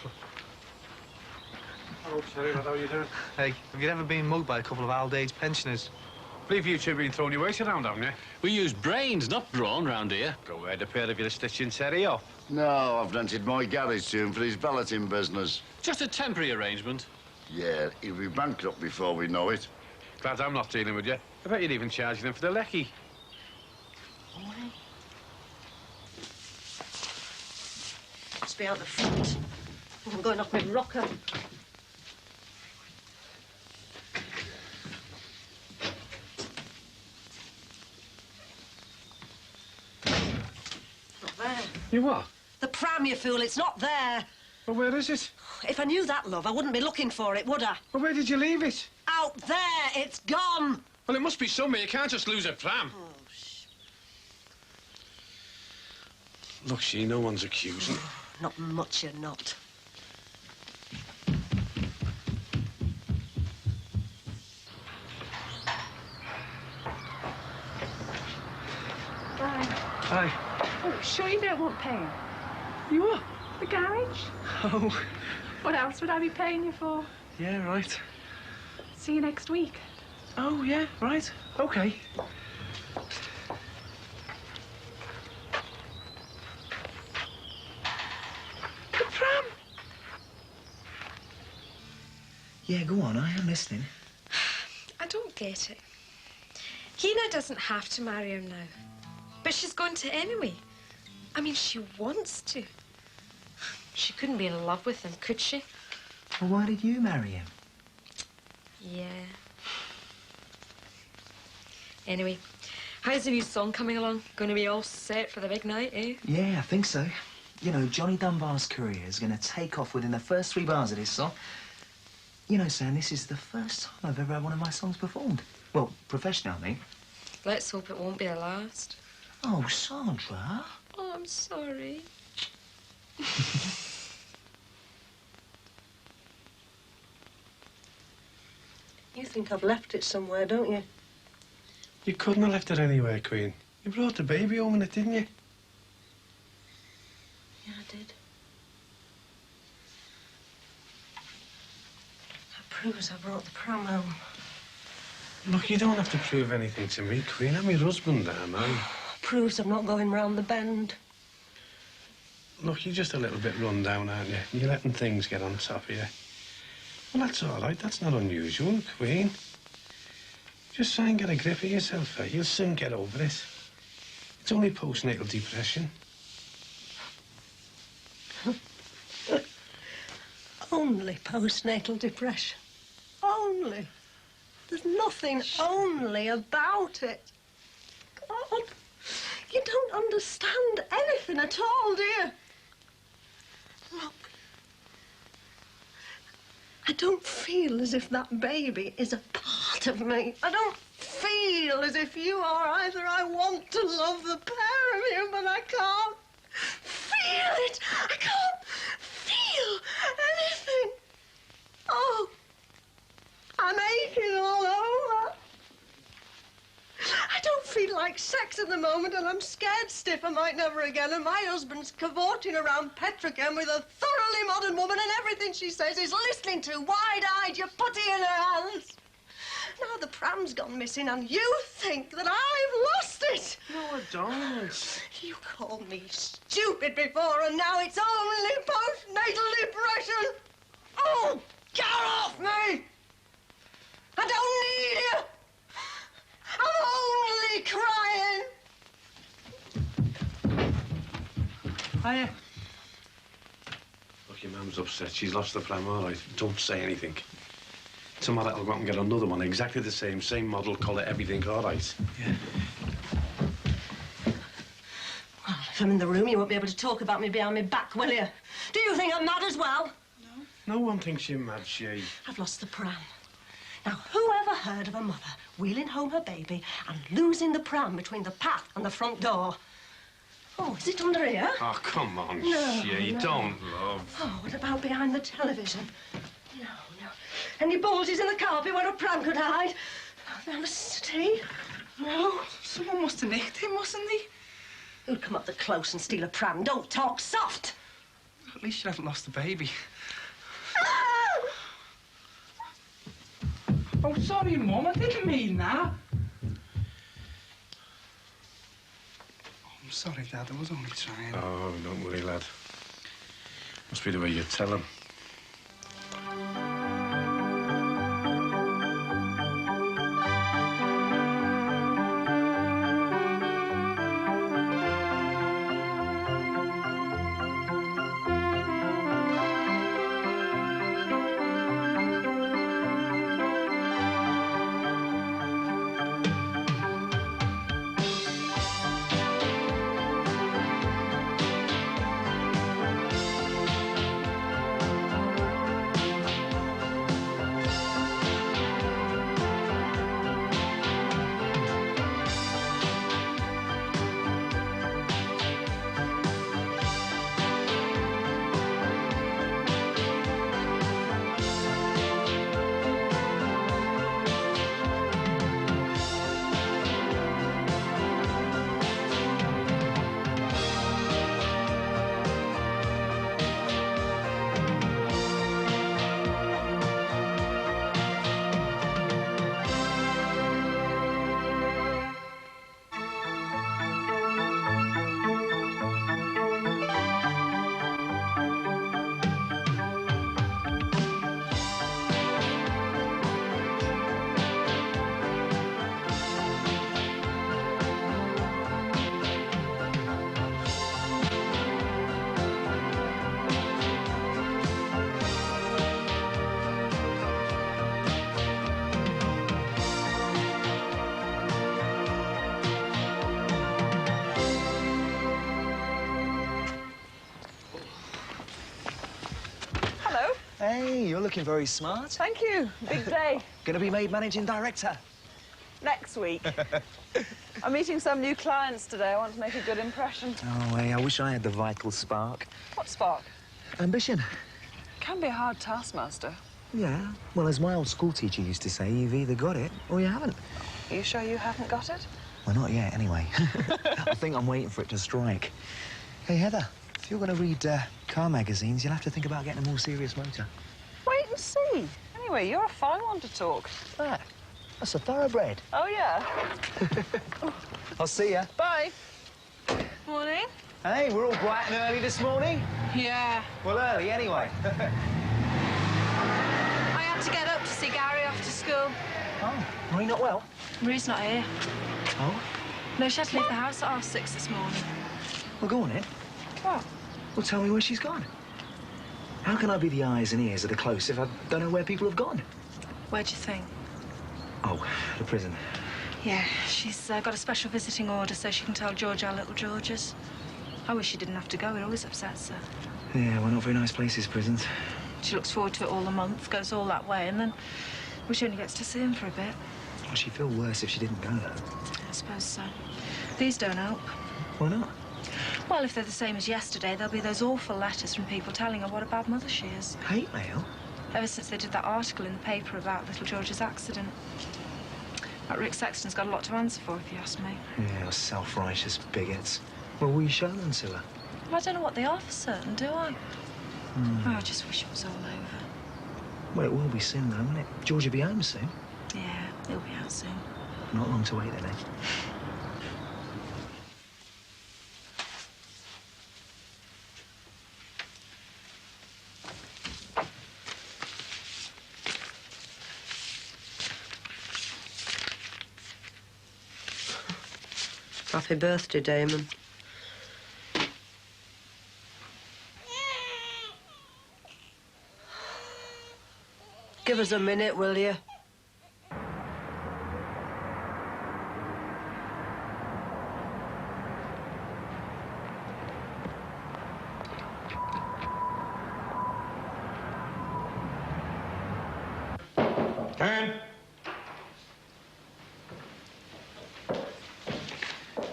Hello, Sherry. How are you doing? Hey, have you ever been mugged by a couple of old-age pensioners? Believe you two have been throwing your weight around, haven't you? We use brains, not brawn, round here. Go ahead, a pair of you stitching Terry off. No, I've rented my garage to him for his balloting business. Just a temporary arrangement. Yeah, he'll be bankrupt before we know it. Glad I'm not dealing with you. I bet you'd even charge them for the lecky. Must be out the front. I'm going off my rocker. Not there. You what? The pram, you fool, it's not there. Well, where is it? If I knew that, love, I wouldn't be looking for it, would I? Well, where did you leave it? Out there, it's gone. Well, it must be somewhere. You can't just lose a pram. Oh, Look, she, no one's accusing. Not much, you're not. Hi. Oh, sure you don't want paying? You what? The garage? Oh, What else would I be paying you for? yeah, right. See you next week. Oh, yeah, right. OK. The pram! Yeah, go on, I am listening. I don't get it. Hina doesn't have to marry him now. But she's going to anyway. I mean, she wants to. She couldn't be in love with him, could she? Well, why did you marry him? Yeah. Anyway, how's the new song coming along? Going to be all set for the big night, eh? Yeah, I think so. You know, Johnny Dunbar's career is going to take off within the first 3 bars of this song. You know, Sam, this is the first time I've ever had one of my songs performed. Well, professional, I mean. Let's hope it won't be the last. Oh, Sandra. Oh, I'm sorry. You think I've left it somewhere, don't you? You couldn't have left it anywhere, Queen. You brought the baby home in it, didn't you? Yeah, I did. That proves I brought the pram home. Look, you don't have to prove anything to me, Queen. I'm your husband, am I? Proves I'm not going round the bend. Look, you're just a little bit run down, aren't you? You're letting things get on top of you. Well, that's all right. That's not unusual, Queen. Just try and get a grip of yourself, eh? You'll soon get over it. It's only postnatal depression. Only postnatal depression. Only. There's nothing only about it. God, you don't understand anything at all, do you? Look, I don't feel as if that baby is a part of me. I don't feel as if you are either. I want to love the pair of you, but I can't feel it. I can't feel anything. Oh, I'm aching all over. I don't feel like sex at the moment, and I'm scared stiff I might never again, and my husband's cavorting around Petrochem with a thoroughly modern woman, and everything she says is listening to, wide-eyed, you putty in her hands. Now the pram's gone missing and you think that I've lost it. No, I don't. You called me stupid before and now it's only postnatal depression. Oh, get off me! I don't need you. I'm only crying. Hiya. Look, your mum's upset. She's lost the pram, all right. Don't say anything. Tomorrow I'll go out and get another one, exactly the same model, colour, everything, all right? Yeah. Well, if I'm in the room, you won't be able to talk about me behind my back, will you? Do you think I'm mad as well? No one thinks you're mad, Shay. I've lost the pram. Now, who ever heard of a mother wheeling home her baby and losing the pram between the path and the front door? Oh, is it under here? Oh, come on, No, Shay, no. don't, love. Oh, what about behind the television? No, no. Any bulges in the carpet where a pram could hide? Down the settee? No. Someone must have nicked him, mustn't they? Who'd come up the close and steal a pram? Don't talk soft. At least you haven't lost the baby. Oh, sorry, Mum. I didn't mean that. I'm sorry, Dad. I was only trying. Oh, don't worry, lad. Must be the way you tell him. Hey, you're looking very smart. Thank you. Big day. Gonna be made managing director. Next week. I'm meeting some new clients today. I want to make a good impression. Oh, hey, I wish I had the vital spark. What spark? Ambition. Can be a hard taskmaster. Yeah, well, as my old school teacher used to say, you've either got it or you haven't. Are you sure you haven't got it? Well, not yet, anyway. I think I'm waiting for it to strike. Hey, Heather, if you're going to read car magazines, you'll have to think about getting a more serious motor. Wait and see. Anyway, you're a fine one to talk. That's a thoroughbred. Oh, yeah? I'll see ya. Bye. Morning. Hey, we're all bright and early this morning. Yeah. Well, early anyway. I had to get up to see Gary after school. Oh, Marie not well? Marie's not here. Oh? No, she had to leave the house at 6:30 this morning. Well, go on, then. What? Well, tell me where she's gone. How can I be the eyes and ears of the close if I don't know where people have gone? Where do you think? Oh, the prison. Yeah, she's got a special visiting order so she can tell George how little George is. I wish she didn't have to go. It always upsets her. Yeah, well, not very nice places, prisons. She looks forward to it all the month, goes all that way, and then she only gets to see him for a bit. Well, she'd feel worse if she didn't go, though. I suppose so. These don't help. Why not? Well, if they're the same as yesterday, there'll be those awful letters from people telling her what a bad mother she is. Hate mail? Ever since they did that article in the paper about little George's accident. That Rick Sexton's got a lot to answer for, if you ask me. Yeah, self-righteous bigots. Well, will you show them to her? Well, I don't know what they are for certain, do I? Oh, I just wish it was all over. Well, it will be soon, though, won't it? George will be home soon. Yeah, He'll be out soon. Not long to wait then, eh? Happy birthday, Damon. Give us a minute, will you? Karen?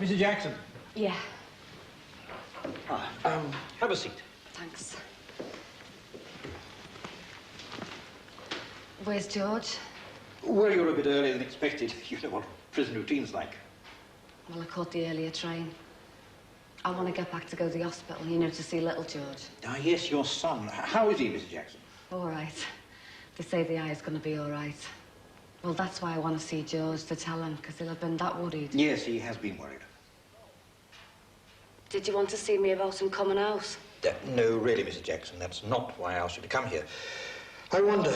Mrs. Jackson. Yeah, Have a seat. thanks. Where's George? Well, you're a bit earlier than expected. You know what prison routine's like. Well, I caught the earlier train. I want to get back to go to the hospital, you know, to see little George. Ah, yes, your son. How is he, Mrs. Jackson? All right. They say the eye is going to be all right. Well, that's why I want to see George, to tell him, because he'll have been that worried. Yes, he has been worried. Did you want to see me about him coming out? No, really, Mrs. Jackson. That's not why I asked you to come here. I wonder,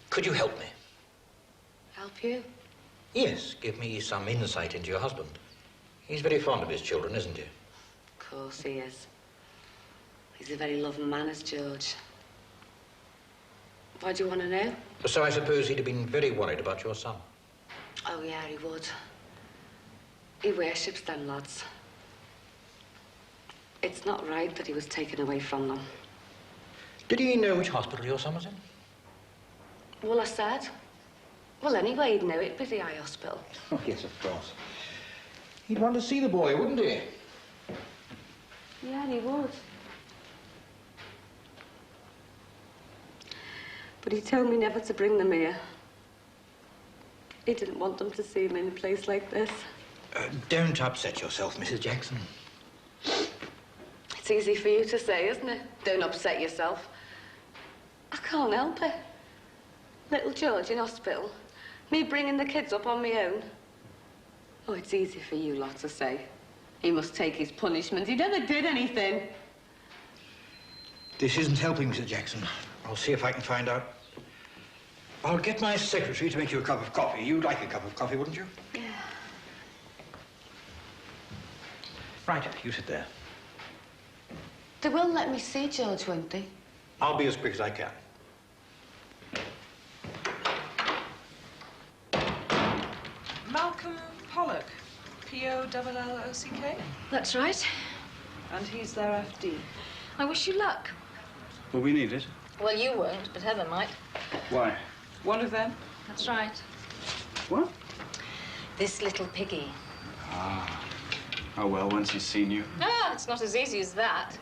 could you help me? Help you? Yes, give me some insight into your husband. He's very fond of his children, isn't he? Of course he is. He's a very loving man, is George. Why do you want to know? So I suppose he'd have been very worried about your son. Oh, yeah, he would. He worships them lads. It's not right that he was taken away from them. Did he know which hospital your son was in? Well, I said. Well, anyway, he'd know it'd be the eye hospital. Oh, yes, of course. He'd want to see the boy, wouldn't he? Yeah, he would. But he told me never to bring them here. He didn't want them to see him in a place like this. Don't upset yourself, Mrs. Jackson. It's easy for you to say, isn't it? Don't upset yourself. I can't help it. Little George in hospital. Me bringing the kids up on my own. Oh, it's easy for you lot to say. He must take his punishment. He never did anything. This isn't helping, Mrs. Jackson. I'll see if I can find out. I'll get my secretary to make you a cup of coffee. You'd like a cup of coffee, wouldn't you? Yeah. Right, you sit there. They will let me see George, won't they? I'll be as quick as I can. Malcolm Pollock, P-O-L-L-O-C-K. That's right. And he's their FD. I wish you luck. Well, we need it. Well, you won't, but Heather might. Why? One of them? That's right. What? This little piggy. Ah. Oh, well, once he's seen you. Ah, it's not as easy as that.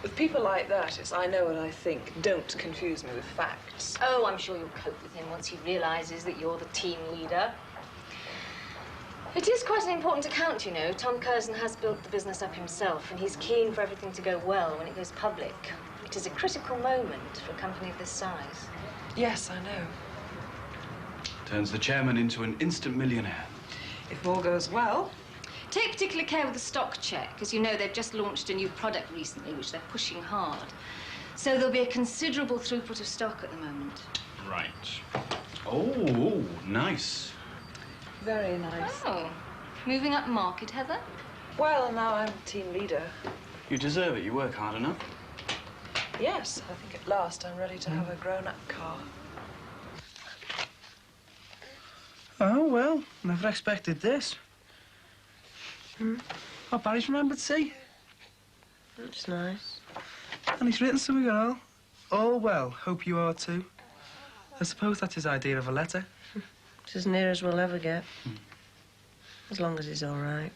With people like that, it's I know what I think. Don't confuse me with facts. Oh, I'm sure you'll cope with him once he realises that you're the team leader. It is quite an important account, you know. Tom Curzon has built the business up himself, and he's keen for everything to go well when it goes public. It is a critical moment for a company of this size. Yes, I know. Turns the chairman into an instant millionaire. If all goes well. Take particular care with the stock check, because you know they've just launched a new product recently, which they're pushing hard. So there'll be a considerable throughput of stock at the moment. Right. Oh, nice. Very nice. Oh, moving up market, Heather? Well, now I'm team leader. You deserve it. You work hard enough. Yes, I think at last I'm ready to have a grown-up car. Oh, well, never expected this. Oh, Barry's remembered, see? That's nice. And he's written something all. All well, hope you are too. I suppose that's his idea of a letter. It's as near as we'll ever get. As long as he's all right.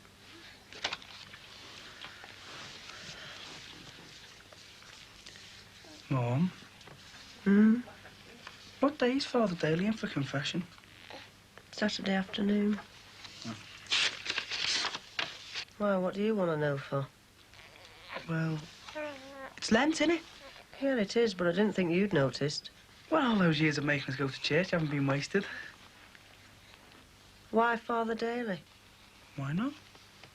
Mom? What day's Father Daly in for confession? Saturday afternoon. Why, what do you want to know for? Well, it's Lent, innit? Yeah, it is, but I didn't think you'd noticed. Well, all those years of making us go to church haven't been wasted. Why Father Daly? Why not?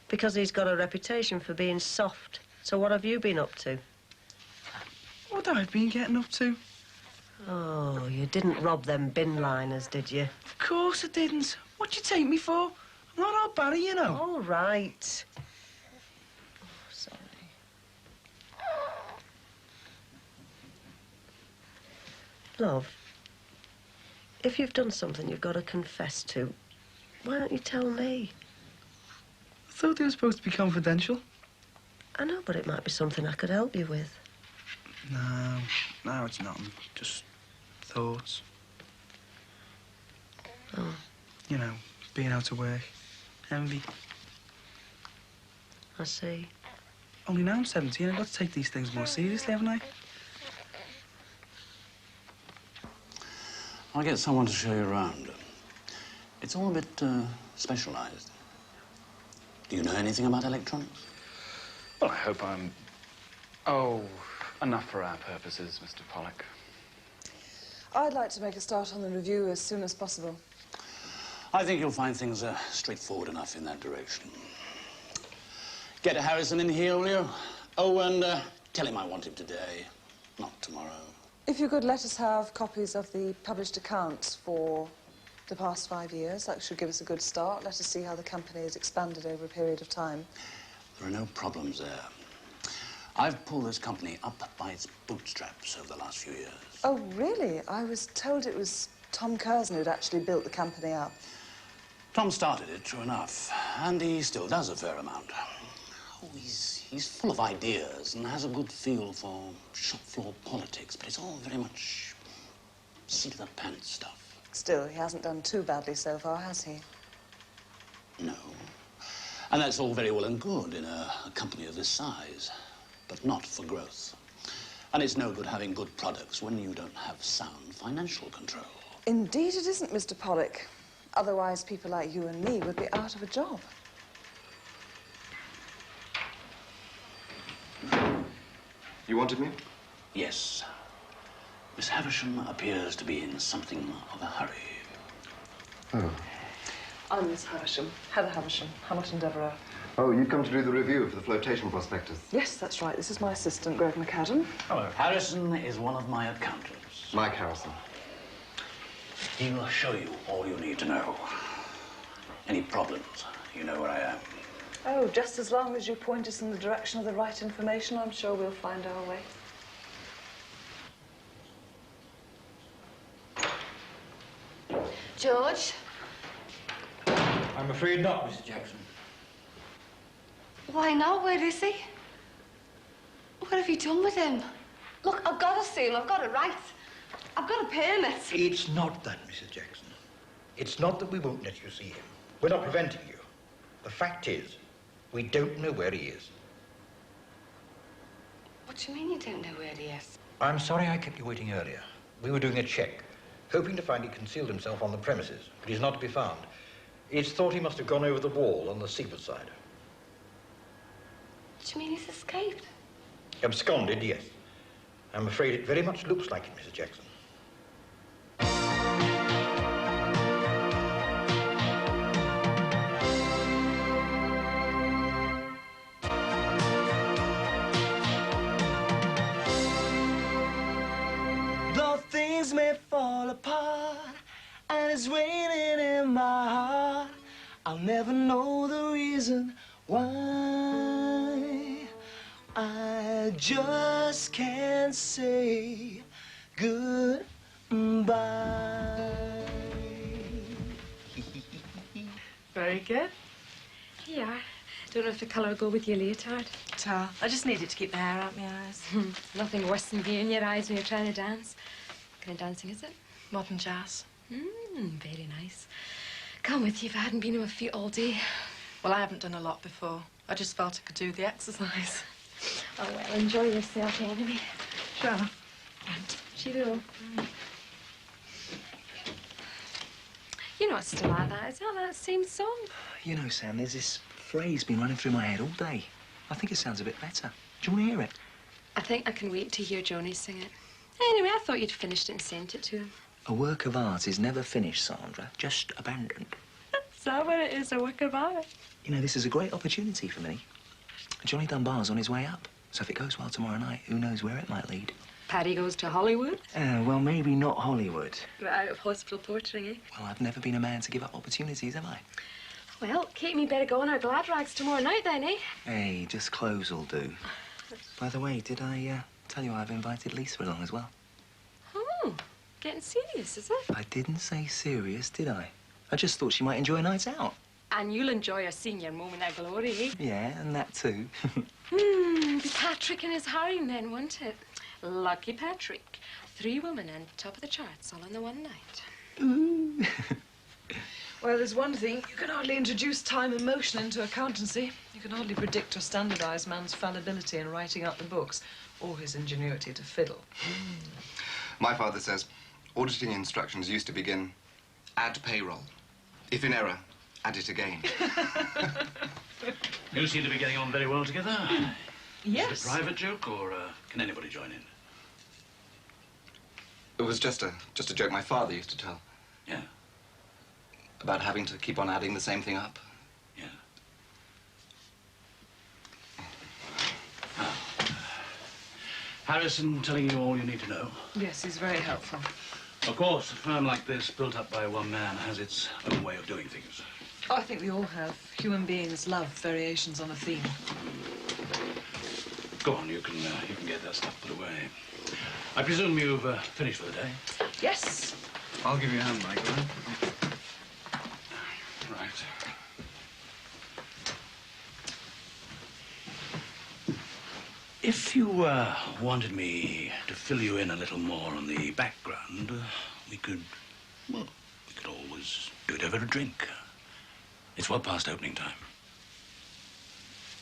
Because he's got a reputation for being soft. So what have you been up to? What I've been getting up to? Oh, you didn't rob them bin liners, did you? Of course I didn't. What'd you take me for? I'm not all Barry, you know. All right. Oh, sorry. Love, if you've done something you've got to confess to, why don't you tell me? I thought they were supposed to be confidential. I know, but it might be something I could help you with. No, it's nothing. Just thoughts. Oh. You know, being out of work. Envy. I see. Only now I'm 17, I've got to take these things more seriously, haven't I? I'll get someone to show you around. It's all a bit specialised. Do you know anything about electronics? Well, I hope I'm... Oh, enough for our purposes, Mr. Pollock. I'd like to make a start on the review as soon as possible. I think you'll find things straightforward enough in that direction. Get Harrison in here, will you? Oh, and tell him I want him today, not tomorrow. If you could let us have copies of the published accounts for the past 5 years, that should give us a good start. Let us see how the company has expanded over a period of time. There are no problems there. I've pulled this company up by its bootstraps over the last few years. Oh, really? I was told it was Tom Curzon who'd actually built the company up. Tom started it, true enough, and he still does a fair amount. Oh, he's full of ideas and has a good feel for shop floor politics, but it's all very much seat-of-the-pants stuff. Still, he hasn't done too badly so far, has he? No. And that's all very well and good in a company of this size, but not for growth. And it's no good having good products when you don't have sound financial control. Indeed it isn't, Mr. Pollock. Otherwise, people like you and me would be out of a job. You wanted me? Yes. Miss Havisham appears to be in something of a hurry. Oh. I'm Miss Havisham, Heather Havisham, Hamilton Devereux. Oh, you've come to do the review for the flotation prospectus. Yes, that's right. This is my assistant, Greg McAdam. Hello. Harrison is one of my accountants. Mike Harrison. He'll show you all you need to know. Any problems, you know where I am. Oh, just as long as you point us in the direction of the right information, I'm sure we'll find our way. George? I'm afraid not, Mrs. Jackson. Why not? Where is he? What have you done with him? Look, I've got to see him. I've got a right. I've got a permit. It's not that, Mrs. Jackson. It's not that we won't let you see him. We're not preventing you. The fact is, we don't know where he is. What do you mean you don't know where he is? I'm sorry I kept you waiting earlier. We were doing a check, hoping to find he concealed himself on the premises, but he's not to be found. It's thought he must have gone over the wall on the seaward side. What do you mean he's escaped? Absconded, yes. I'm afraid it very much looks like it, Mrs. Jackson. Though things may fall apart and it's raining in my heart, I'll never know the reason why. I just can't say goodbye. Very good. Here you are. Don't know if the colour will go with your leotard. Ta. I just need it to keep the hair out my eyes. Nothing worse than being in your eyes when you're trying to dance. What kind of dancing is it? Modern jazz. Very nice. Come with you if I hadn't been on my feet all day. Well, I haven't done a lot before. I just felt I could do the exercise. Oh, well, enjoy yourself anyway. Sure. Cheerio. You're not still like that. Is that same song? You know, Sam, there's this phrase been running through my head all day. I think it sounds a bit better. Do you want to hear it? I think I can wait to hear Joni sing it. Anyway, I thought you'd finished it and sent it to him. A work of art is never finished, Sandra, just abandoned. that what it is, a wicker bar? You know, this is a great opportunity for me. Johnny Dunbar's on his way up. So if it goes well tomorrow night, who knows where it might lead. Paddy goes to Hollywood? Well, maybe not Hollywood. Out of hospital portering, eh? Well, I've never been a man to give up opportunities, have I? Well, Kate, me better go on our glad rags tomorrow night then, eh? Hey, just clothes will do. By the way, did I tell you I've invited Lisa along as well? Oh, getting serious, is it? I didn't say serious, did I? I just thought she might enjoy a night out. And you'll enjoy a senior moment of glory, eh? Yeah, and that too. Be Patrick and his harem then, won't it? Lucky Patrick. 3 women and top of the charts all in the one night. Well, there's one thing. You can hardly introduce time and motion into accountancy. You can hardly predict or standardise man's fallibility in writing out the books or his ingenuity to fiddle. My father says auditing instructions used to begin, add payroll. If in error, add it again. You seem to be getting on very well together. Yes. Is it a private joke, or can anybody join in? It was just a joke my father used to tell. Yeah. About having to keep on adding the same thing up. Yeah. Ah. Harrison telling you all you need to know? Yes, he's very helpful. Of course, a firm like this, built up by one man, has its own way of doing things. I think we all have. Human beings love variations on a theme. Go on, you can get that stuff put away. I presume you've finished for the day? Yes. I'll give you a hand, Michael. Right. If you wanted me to fill you in a little more on the background, we could always do it over a drink. It's well past opening time.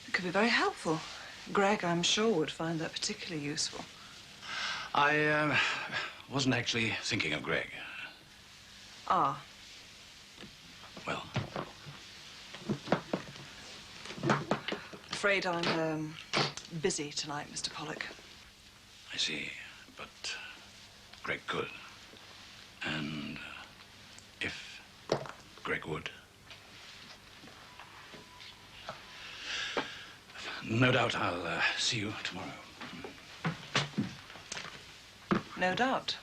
It could be very helpful. Greg, I'm sure, would find that particularly useful. I wasn't actually thinking of Greg. Ah. Well. Afraid I'm busy tonight, Mr. Pollock. I see, but Greg could. And if Greg would. No doubt I'll see you tomorrow. No doubt.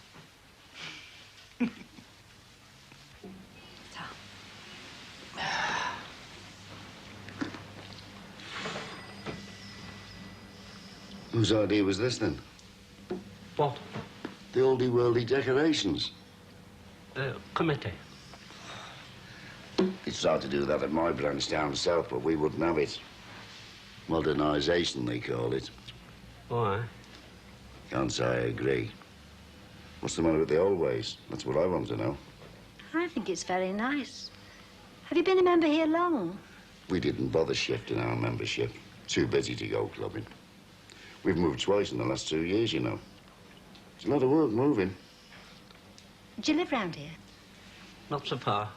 Whose idea was this, then? What? The oldie-worldy decorations. Committee. It's tried to do that at my branch down south, but we wouldn't have it. Modernisation, they call it. Why? Can't say I agree. What's the matter with the old ways? That's what I want to know. I think it's very nice. Have you been a member here long? We didn't bother shifting our membership. Too busy to go clubbing. We've moved twice in the last 2 years, you know. It's a lot of work moving. Do you live round here? Not so far.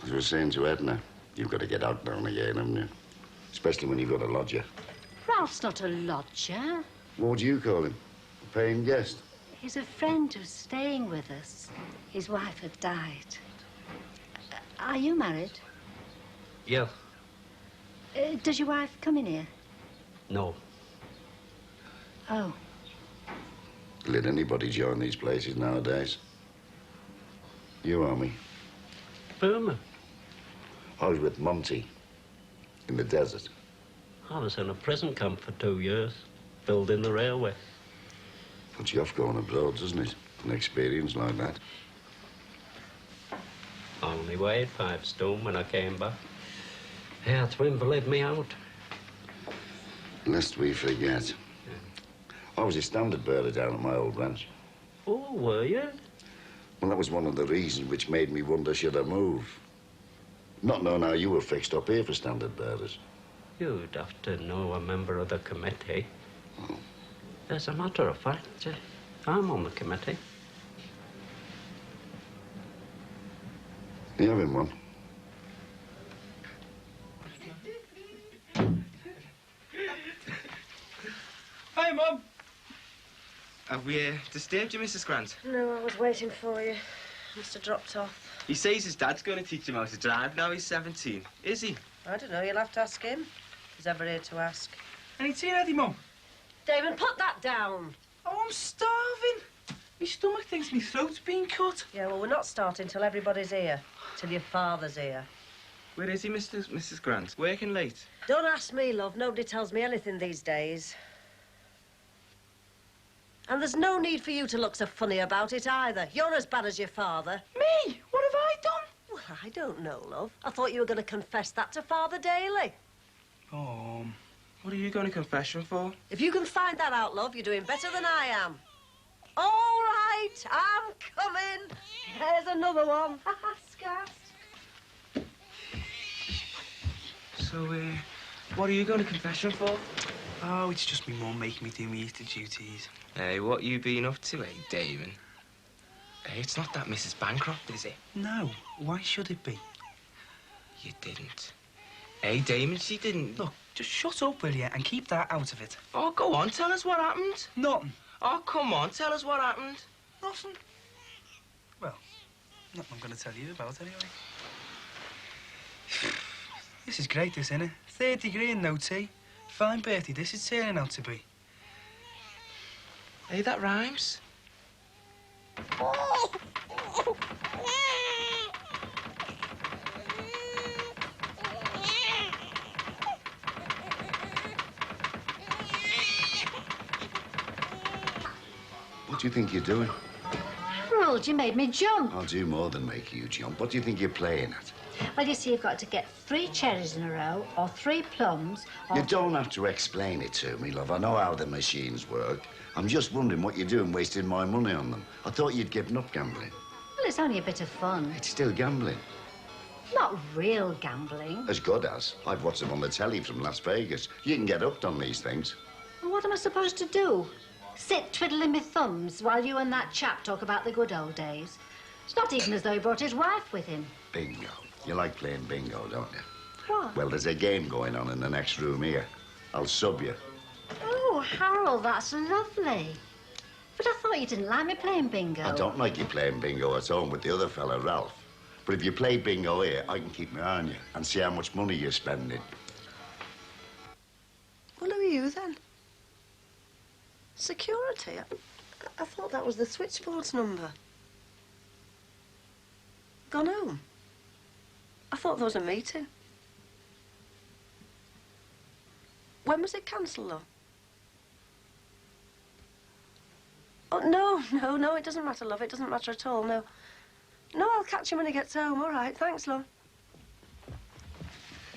As I was saying to Edna, you've got to get out down again, haven't you? Especially when you've got a lodger. Ralph's not a lodger. What do you call him? A paying guest? He's a friend who's staying with us. His wife had died. Are you married? Yeah. Does your wife come in here? No. Oh. Let anybody join these places nowadays. You are me. Burma. I was with Monty in the desert. I was in a prison camp for 2 years, building the railway. Puts you off going abroad, doesn't it? An experience like that. I only weighed 5 stone when I came back. Yeah, twin believed me out. Lest we forget. I was a standard bearer down at my old ranch. Oh, were you? Well, that was one of the reasons which made me wonder should I move. Not knowing how you were fixed up here for standard bearers. You'd have to know a member of the committee. Oh. As a matter of fact, I'm on the committee. You having one? Hi, Mum. Have we disturbed you, Mrs. Grant? No, I was waiting for you. Must have dropped off. He says his dad's going to teach him how to drive now he's 17. Is he? I don't know. You'll have to ask him. He's ever here to ask. Any tea ready, Mum? Damon, put that down. Oh, I'm starving. My stomach thinks my throat's been cut. Yeah, well, we're not starting till everybody's here. Till your father's here. Where is he, Mrs. Grant? Working late? Don't ask me, love. Nobody tells me anything these days. And there's no need for you to look so funny about it either. You're as bad as your father. Me? What have I done? Well, I don't know, love. I thought you were going to confess that to Father Daly. Oh, what are you going to confession for? If you can find that out, love, you're doing better than I am. All right, I'm coming. There's another one. Scat. So, what are you going to confession for? Oh, it's just me mum making me do my Easter duties. Hey, what you been up to, Damon? Hey, it's not that Mrs. Bancroft, is it? No. Why should it be? You didn't. Hey, Damon, she didn't. Look, just shut up, will you, and keep that out of it. Oh, go on, tell us what happened. Nothing. Oh, come on, tell us what happened. Nothing. Well, nothing I'm going to tell you about, anyway. This is great, this, isn't it? 3rd degree and no tea. Fine birthday this is turning out to be. Hey, that rhymes. What do you think you're doing? Harold, you made me jump. I'll do more than make you jump. What do you think you're playing at? Well, you see, you've got to get 3 cherries in a row, or 3 plums, or... You don't have to explain it to me, love. I know how the machines work. I'm just wondering what you're doing wasting my money on them. I thought you'd given up gambling. Well, it's only a bit of fun. It's still gambling. Not real gambling. As good as. I've watched them on the telly from Las Vegas. You can get hooked on these things. Well, what am I supposed to do? Sit twiddling my thumbs while you and that chap talk about the good old days? It's not even as though he brought his wife with him. Bingo. You like playing bingo, don't you? What? Well, there's a game going on in the next room here. I'll sub you. Oh, Harold, that's lovely. But I thought you didn't like me playing bingo. I don't like you playing bingo at home with the other fella, Ralph. But if you play bingo here, I can keep my eye on you and see how much money you're spending. Well, who are you, then? Security? I thought that was the switchboard's number. Gone home? I thought there was a meeting. When was it cancelled, though? Oh, no, it doesn't matter, love. It doesn't matter at all, no. No, I'll catch him when he gets home. All right, thanks, love.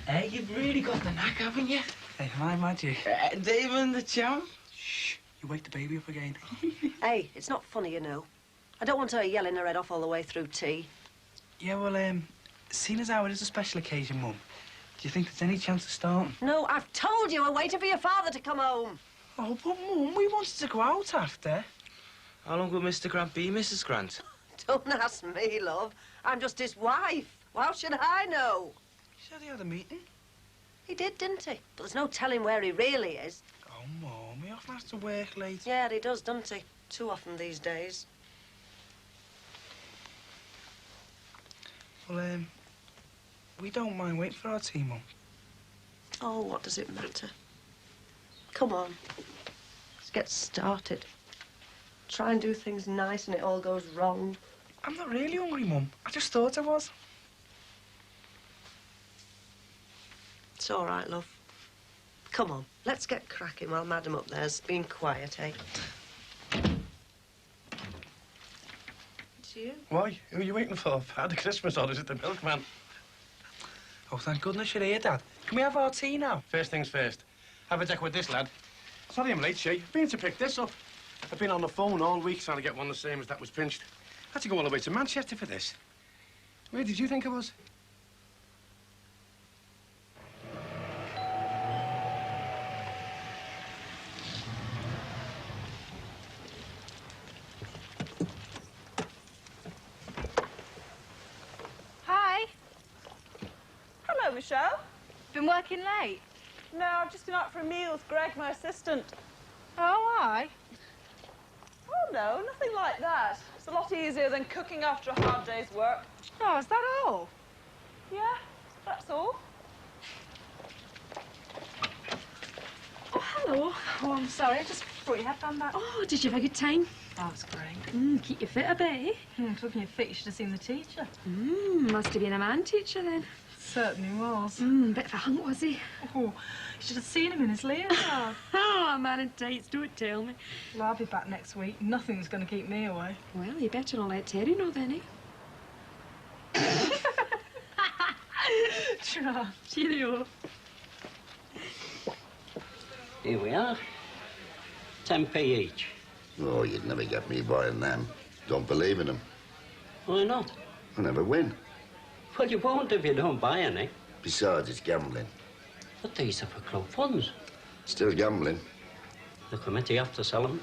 Hey, you've really got the knack, haven't you? Hey, my magic. Damon, the champ. Shh, you wake the baby up again. Hey, it's not funny, you know. I don't want her yelling her head off all the way through tea. Yeah, well, seeing as how it is a special occasion, Mum, do you think there's any chance of starting? No, I've told you, we're waiting for your father to come home. Oh, but Mum, we wanted to go out after. How long will Mr. Grant be, Mrs. Grant? Don't ask me, love. I'm just his wife. Well, how should I know? He said he had a meeting. He did, didn't he? But there's no telling where he really is. Oh, Mum, he often has to work late. Yeah, he does, doesn't he? Too often these days. Well, we don't mind waiting for our tea, Mum. Oh, what does it matter? Come on. Let's get started. Try and do things nice and it all goes wrong. I'm not really hungry, Mum. I just thought I was. It's all right, love. Come on, let's get cracking while Madam up there's being quiet, eh? It's you? Why? Who are you waiting for? I had the Christmas orders at the milkman. Oh, thank goodness you're here, Dad. Can we have our tea now? First things first. Have a deck with this, lad. Sorry I'm late, Shay. Been to pick this up. I've been on the phone all week trying to get one the same as that was pinched. Had to go all the way to Manchester for this. Where did you think I was? Hi. Hello, Michelle. Been working late? No, I've just been out for a meal with Greg, my assistant. Oh, aye. Oh, no, nothing like that. It's a lot easier than cooking after a hard day's work. Oh, is that all? Yeah, that's all. Oh, hello. Oh, I'm sorry. I just brought your headband back. Oh, did you have a good time? Oh, it's great. Keep your fit a bit, eh? Talking of fit, you should have seen the teacher. Must have been a man teacher then. Certainly was. Bit of a hunk, was he? Oh, you should have seen him in his leotard. Oh, a man in tights, don't tell me. Well, I'll be back next week. Nothing's going to keep me away. Well, you better not let Terry know then, eh? Sure. Cheerio. Here we are. 10p each. Oh, you'd never get me buying them. Don't believe in them. Why not? I never win. Well, you won't if you don't buy any. Besides, it's gambling. But these are for club funds. Still gambling. The committee have to sell them.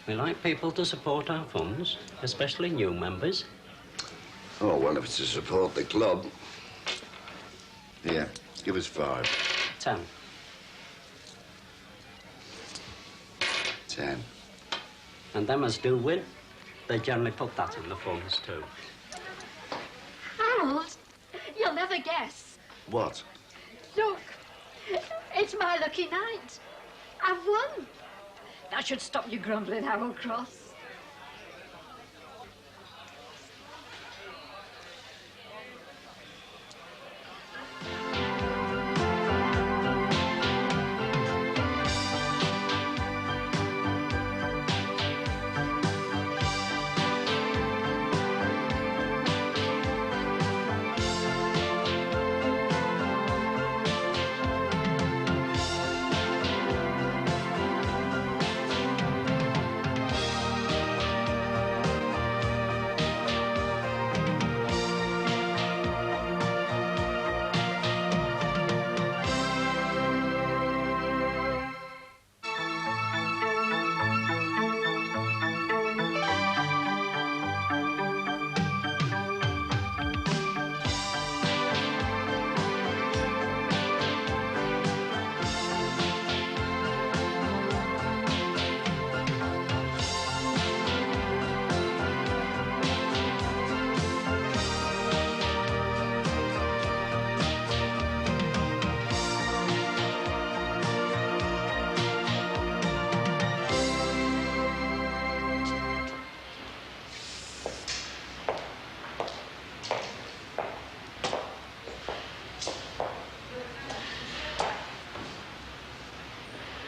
We like people to support our funds, especially new members. Oh, well, if it's to support the club... Here, give us 5. 10. 10. And them as do win, they generally put that in the funds too. Harold, you'll never guess. What? Look, it's my lucky night. I've won. That should stop you grumbling, Harold Cross.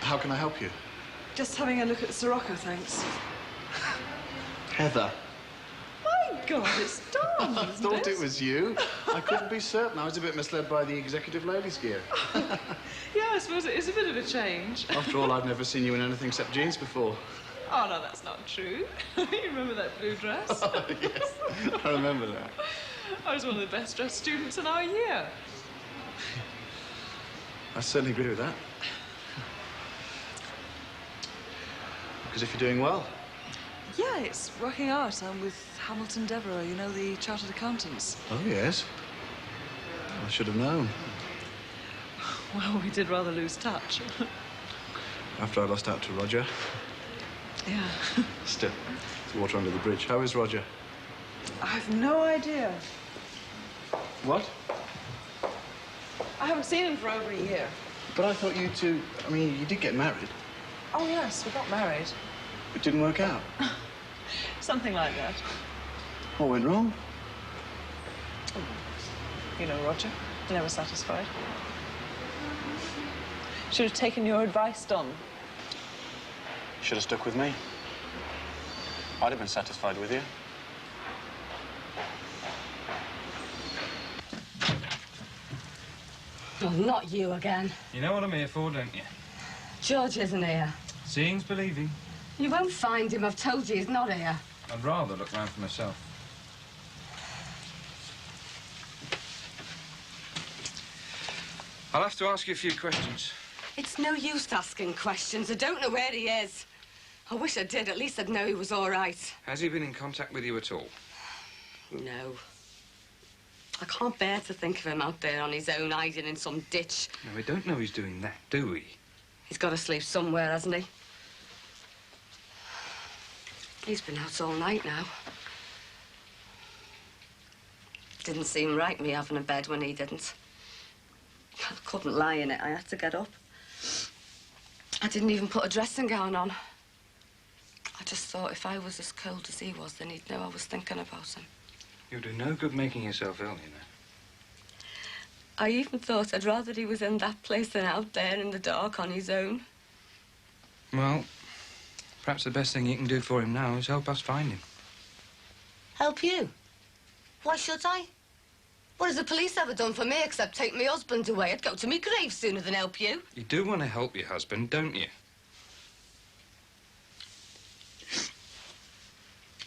How can I help you? Just having a look at Sirocco, thanks. Heather. My God, it's Dawn, I thought it was you. I couldn't be certain. I was a bit misled by the executive ladies' gear. Yeah, I suppose it is a bit of a change. After all, I've never seen you in anything except jeans before. Oh, no, that's not true. You remember that blue dress? Oh, yes, I remember that. I was one of the best-dressed students in our year. I certainly agree with that. Because if you're doing well. Yeah, it's working out. I'm with Hamilton Devereux, you know, the chartered accountants. Oh, yes. I should have known. Well, we did rather lose touch. After I lost out to Roger. Yeah. Still, it's water under the bridge. How is Roger? I have no idea. What? I haven't seen him for over a year. But I thought you two... I mean, you did get married. Oh, yes, we got married. It didn't work out. Something like that. What went wrong? You know, Roger, never satisfied. Should have taken your advice, Don. Should have stuck with me. I'd have been satisfied with you. Oh, not you again. You know what I'm here for, don't you? George isn't here. Seeing's believing. You won't find him. I've told you he's not here. I'd rather look round for myself. I'll have to ask you a few questions. It's no use asking questions. I don't know where he is. I wish I did. At least I'd know he was all right. Has he been in contact with you at all? No. I can't bear to think of him out there on his own, hiding in some ditch. No, we don't know he's doing that, do we? He's got to sleep somewhere, hasn't he? He's been out all night now. Didn't seem right, me having a bed when he didn't. I couldn't lie in it. I had to get up. I didn't even put a dressing gown on. I just thought if I was as cold as he was, then he'd know I was thinking about him. You'll do no good making yourself ill, you know. I even thought I'd rather he was in that place than out there in the dark on his own. Well, perhaps the best thing you can do for him now is help us find him. Help you? Why should I? What has the police ever done for me except take my husband away? I'd go to me grave sooner than help you. You do want to help your husband, don't you?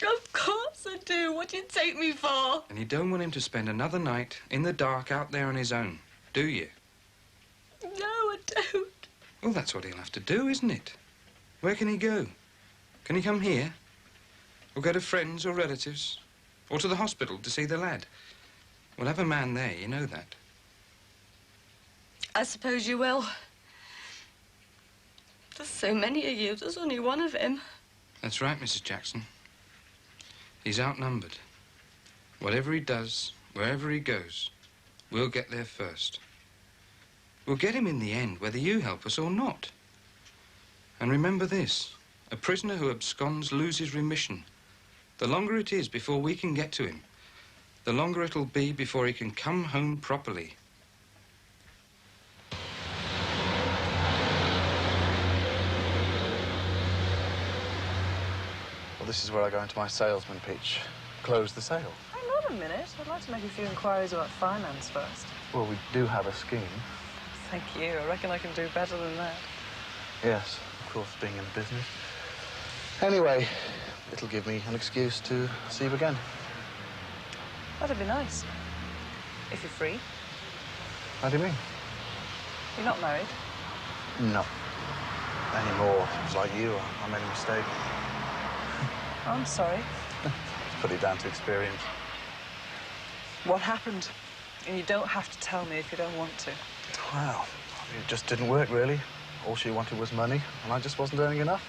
Of course I do. What do you take me for? And you don't want him to spend another night in the dark out there on his own, do you? No, I don't. Well, that's what he'll have to do, isn't it? Where can he go? Can he come here? Or go to friends or relatives? Or to the hospital to see the lad? We'll have a man there, you know that. I suppose you will. There's so many of you. There's only one of him. That's right, Mrs. Jackson. He's outnumbered. Whatever he does, wherever he goes, we'll get there first. We'll get him in the end, whether you help us or not. And remember this, a prisoner who absconds loses remission. The longer it is before we can get to him, the longer it'll be before he can come home properly. Well, this is where I go into my salesman pitch. Close the sale. Hang on a minute. I'd like to make a few inquiries about finance first. Well, we do have a scheme. Thank you. I reckon I can do better than that. Yes, of course, being in the business. Anyway, it'll give me an excuse to see you again. That'd be nice. If you're free. How do you mean? You're not married? No. Anymore. It's like you. I made a mistake. I'm sorry. Put it down to experience. What happened? And you don't have to tell me if you don't want to. Well, it just didn't work, really. All she wanted was money, and I just wasn't earning enough.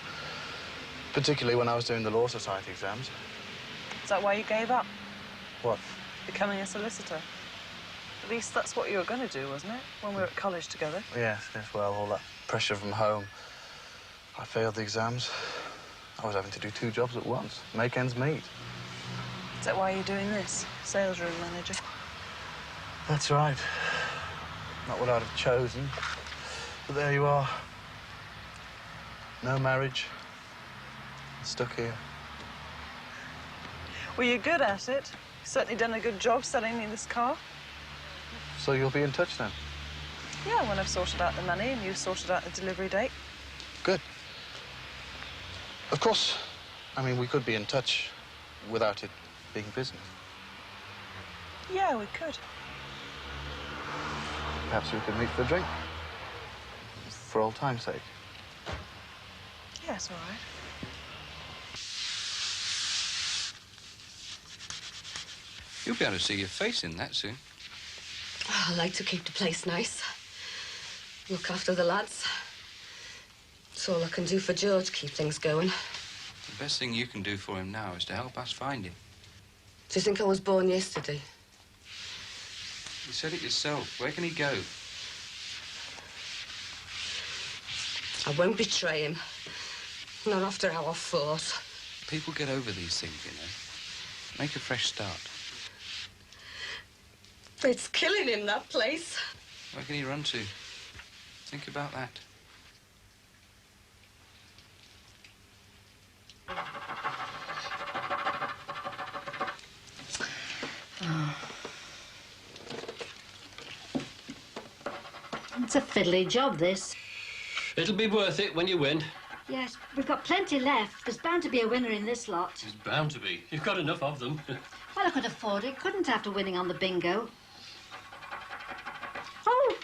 Particularly when I was doing the Law Society exams. Is that why you gave up? What? Becoming a solicitor. At least that's what you were going to do, wasn't it? When we were at college together. Yes, well, all that pressure from home. I failed the exams. I was having to do 2 jobs at once, make ends meet. Is that why you're doing this? Sales room manager? That's right. Not what I'd have chosen. But there you are. No marriage. Stuck here. Well, you're good at it. You've certainly done a good job selling me this car. So you'll be in touch then? Yeah, when I've sorted out the money and you've sorted out the delivery date. Good. Of course, I mean, we could be in touch without it being business. Yeah, we could. Perhaps we could meet for a drink. For old time's sake. Yeah, it's all right. You'll be able to see your face in that soon. Oh, I like to keep the place nice. Look after the lads. It's all I can do for George, keep things going. The best thing you can do for him now is to help us find him. Do you think I was born yesterday? You said it yourself. Where can he go? I won't betray him. Not after how I fought. People get over these things, you know. Make a fresh start. It's killing him, that place. Where can he run to? Think about that. It's a fiddly job, this. It'll be worth it when you win. Yes, we've got plenty left. There's bound to be a winner in this lot. There's bound to be. You've got enough of them. Well, I could afford it. Couldn't after winning on the bingo. Oh,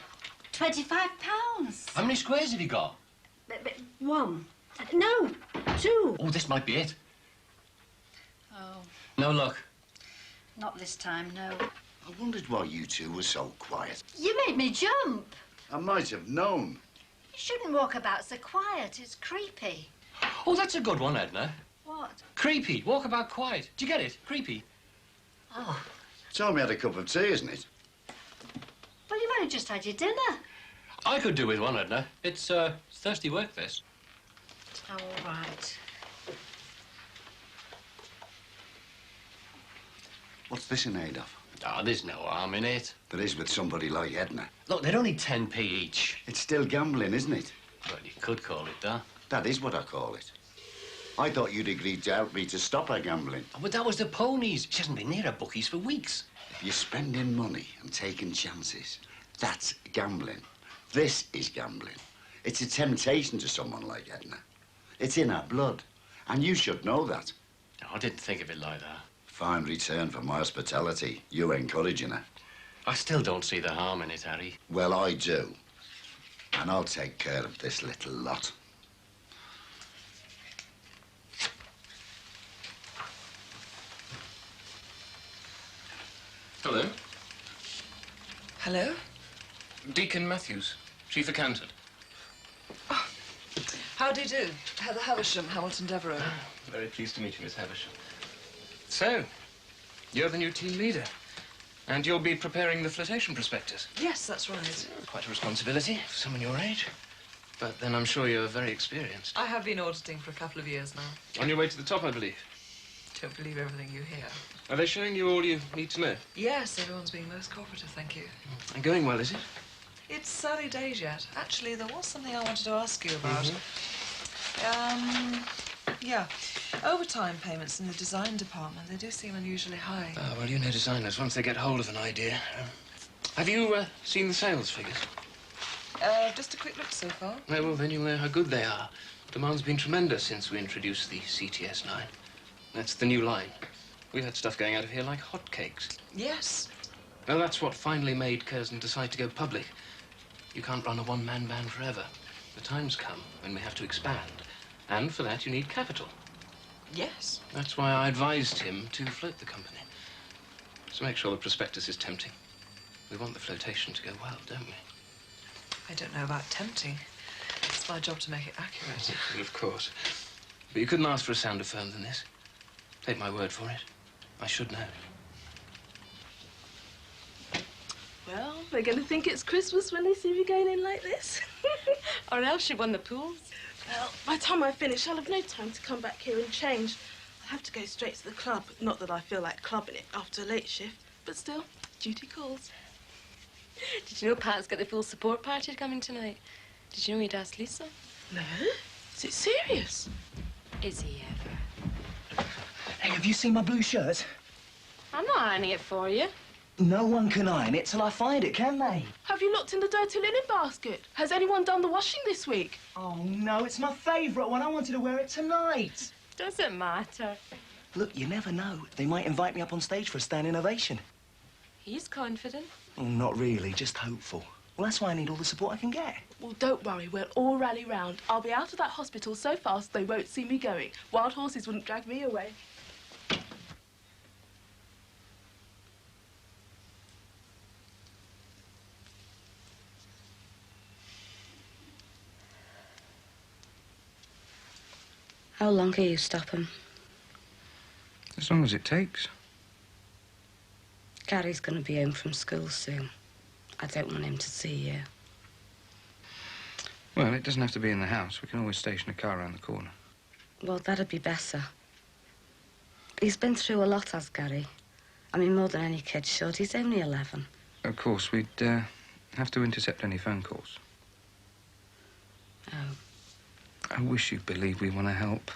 £25. How many squares have you got? One. No, 2. Oh, this might be it. Oh, No luck. not this time, no. I wondered why you two were so quiet. You made me jump. I might have known. You shouldn't walk about so quiet. It's creepy. Oh, that's a good one, Edna. What? Creepy. Walk about quiet. Do you get it? Creepy. Oh. Time we had a cup of tea, isn't it? Well, you've only just had your dinner. I could do with one, Edna. It's thirsty work, this. Oh, all right. What's this in aid of? Oh, there's no harm in it. There is with somebody like Edna. Look, they're only 10p each. It's still gambling, isn't it? Well, you could call it that. That is what I call it. I thought you'd agreed to help me to stop her gambling. Oh, but that was the ponies. She hasn't been near her bookies for weeks. If you're spending money and taking chances, that's gambling. This is gambling. It's a temptation to someone like Edna. It's in her blood. And you should know that. No, I didn't think of it like that. Fine return for my hospitality. You encouraging her. I still don't see the harm in it, Harry. Well, I do. And I'll take care of this little lot. Hello. Hello? Deacon Matthews, Chief Accountant. How do you do? Heather Havisham, Hamilton Devereux. Very pleased to meet you, Miss Havisham. So, you're the new team leader. And you'll be preparing the flotation prospectus. Yes, that's right. Quite a responsibility for someone your age. But then I'm sure you're very experienced. I have been auditing for a couple of years now. On your way to the top, I believe. Don't believe everything you hear. Are they showing you all you need to know? Yes, everyone's being most cooperative, thank you. And going well, is it? It's early days yet. Actually, there was something I wanted to ask you about. Yeah. Overtime payments in the design department, they do seem unusually high. Ah, well, you know designers, once they get hold of an idea. Have you seen the sales figures? Just a quick look so far. Well, then you'll know how good they are. Demand's been tremendous since we introduced the CTS 9. That's the new line. We've had stuff going out of here like hotcakes. Yes. Well, that's what finally made Curzon decide to go public. You can't run a one-man band forever. The time's come when we have to expand. And for that, you need capital. Yes. That's why I advised him to float the company. So make sure the prospectus is tempting. We want the flotation to go well, don't we? I don't know about tempting. It's my job to make it accurate. Of course. But you couldn't ask for a sounder firm than this. Take my word for it. I should know. Well, they're going to think it's Christmas when they see me going in like this. Or else she won the pools. Well, by the time I finish, I'll have no time to come back here and change. I'll have to go straight to the club. Not that I feel like clubbing it after a late shift, but still, duty calls. Did you know Pat's got the full support party coming tonight? Did you know he'd asked Lisa? No? Is it serious? Is he ever? Hey, have you seen my blue shirt? I'm not ironing it for you. No one can iron it till I find it, can they? Have you looked in the dirty linen basket? Has anyone done the washing this week? Oh, no, it's my favourite one. I wanted to wear it tonight. Doesn't matter. Look, you never know. They might invite me up on stage for a standing ovation. He's confident. Oh, not really, just hopeful. Well, that's why I need all the support I can get. Well, don't worry. We'll all rally round. I'll be out of that hospital so fast they won't see me going. Wild horses wouldn't drag me away. How long are you stopping? As long as it takes. Gary's going to be home from school soon. I don't want him to see you. Well, it doesn't have to be in the house. We can always station a car around the corner. Well, that'd be better. He's been through a lot, has Gary. I mean, more than any kid should. He's only 11. Of course, we'd have to intercept any phone calls. Oh. I wish you'd believe we want to help.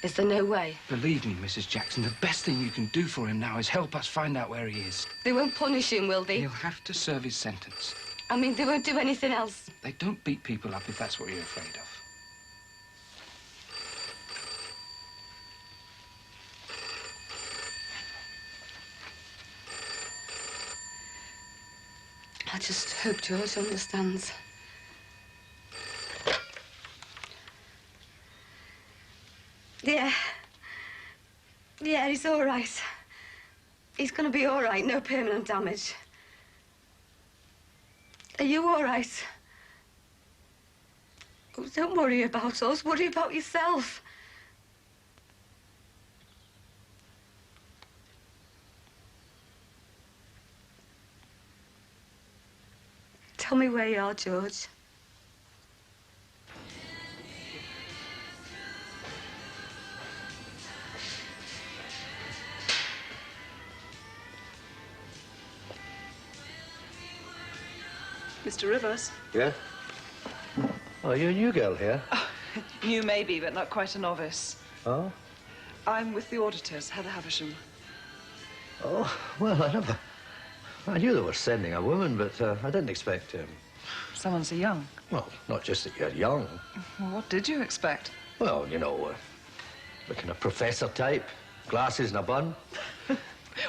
Is there no way? Believe me, Mrs. Jackson, the best thing you can do for him now is help us find out where he is. They won't punish him, will they? He'll have to serve his sentence. I mean, they won't do anything else. They don't beat people up if that's what you're afraid of. I just hope George understands. Yeah, he's all right. He's going to be all right, no permanent damage. Are you all right? Oh, don't worry about us. Worry about yourself. Tell me where you are, George. Mr. Rivers. Yeah? Oh, you're a new girl here? New maybe, but not quite a novice. Oh? I'm with the auditors, Heather Havisham. Oh, well, I knew they were sending a woman, but I didn't expect Someone so young. well, not just that you're young. Well, what did you expect? Well, you know, the kind of professor type, glasses and a bun.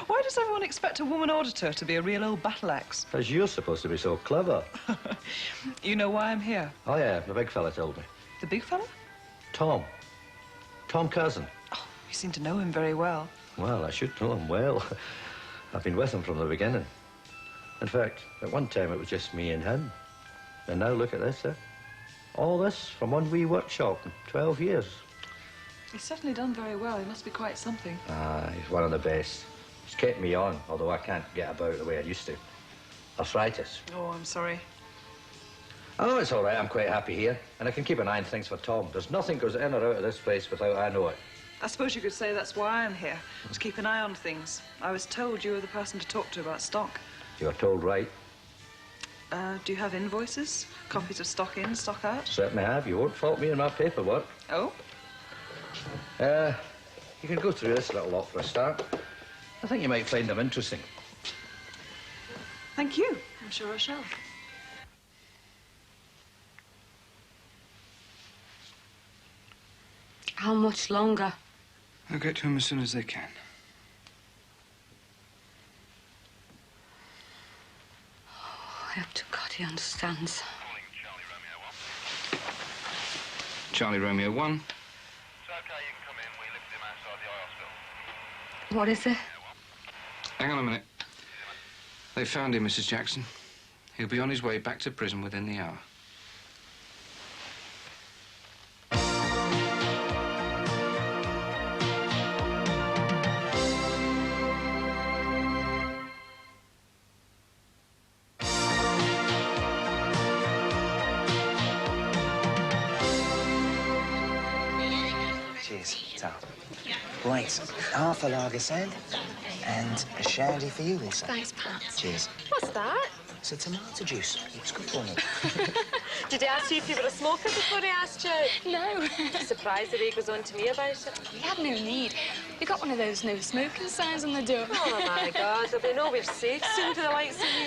Why does everyone expect a woman auditor to be a real old battle axe? Because you're supposed to be so clever. You know why I'm here? Oh, yeah, the big fella told me. The big fella? Tom. Tom Cousin. Oh, you seem to know him very well. Well, I should know him well. I've been with him from the beginning. In fact, at one time it was just me and him. And now look at this, all this from one wee workshop in 12 years. He's certainly done very well. He must be quite something. Ah, he's one of the best. He's kept me on, although I can't get about the way I used to. Arthritis. Oh, I'm sorry. Oh, it's all right. I'm quite happy here. And I can keep an eye on things for Tom. There's nothing goes in or out of this place without I know it. I suppose you could say that's why I'm here, to keep an eye on things. I was told you were the person to talk to about stock. You're told right. Do you have invoices? Copies of stock in, stock out? Certainly have. You won't fault me in my paperwork. Oh? You can go through this little lot for a start. I think you might find them interesting. Thank you. I'm sure I shall. How much longer? I'll get to him as soon as they can. I hope to God he understands. Charlie Romeo 1. What is it? Hang on a minute. They found him, Mrs. Jackson. He'll be on his way back to prison within the hour. Cheers. So, right, half a lager sand and a shandy for you, Lisa. Thanks, Pat. Cheers. What's that? It's a tomato juice. It's good for me. Did he ask you if you were a smoker before he asked you? No. Surprised that he goes on to me about it. We had no need. We got one of those no smoking signs on the door. Oh, my God. There'll be nowhere safe soon for the likes of you.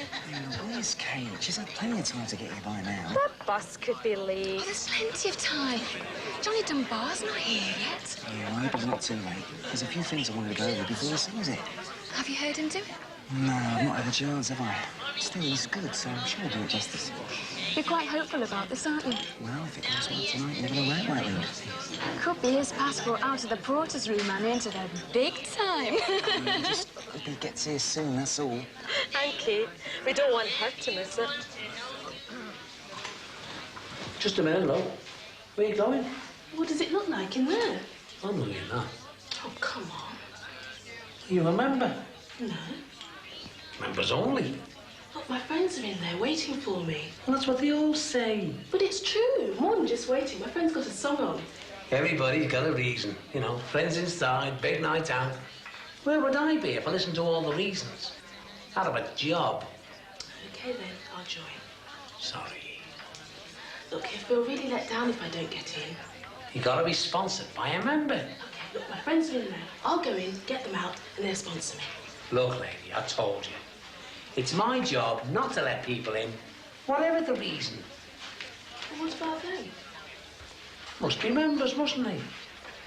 Where's Kate? She's had plenty of time to get here by now. The bus could be late. Oh, there's plenty of time. Johnny Dunbar's not here yet. Yeah, I hope it's not too late. There's a few things I wanted to go over before he sings it. Have you heard him do it? No, I've not had a chance, have I? Still, he's good, so I'm sure he'll do it justice. You're quite hopeful about this, aren't you? Well, if it goes well tonight, never know where it might lead. Could be his passport out of the porter's room and into the big time. Just hope he gets here soon, that's all. And Kate, we don't want her to miss it. Just a minute, love. Where are you going? What does it look like in there? I'm looking at that. Oh, come on. You remember? No. Members only. Look, my friends are in there waiting for me. Well, that's what they all say. But it's true. More than just waiting. My friend's got a song on. Everybody's got a reason. You know, friends inside, big night out. Where would I be if I listened to all the reasons? I'd have a job. Okay, then. I'll join. Sorry. Look, I feel really let down if I don't get in. You gotta be sponsored by a member. Okay, look, my friends are in there. I'll go in, get them out, and they'll sponsor me. Look, lady, I told you. It's my job not to let people in, whatever the reason. Well, what about them? Must be members, mustn't they?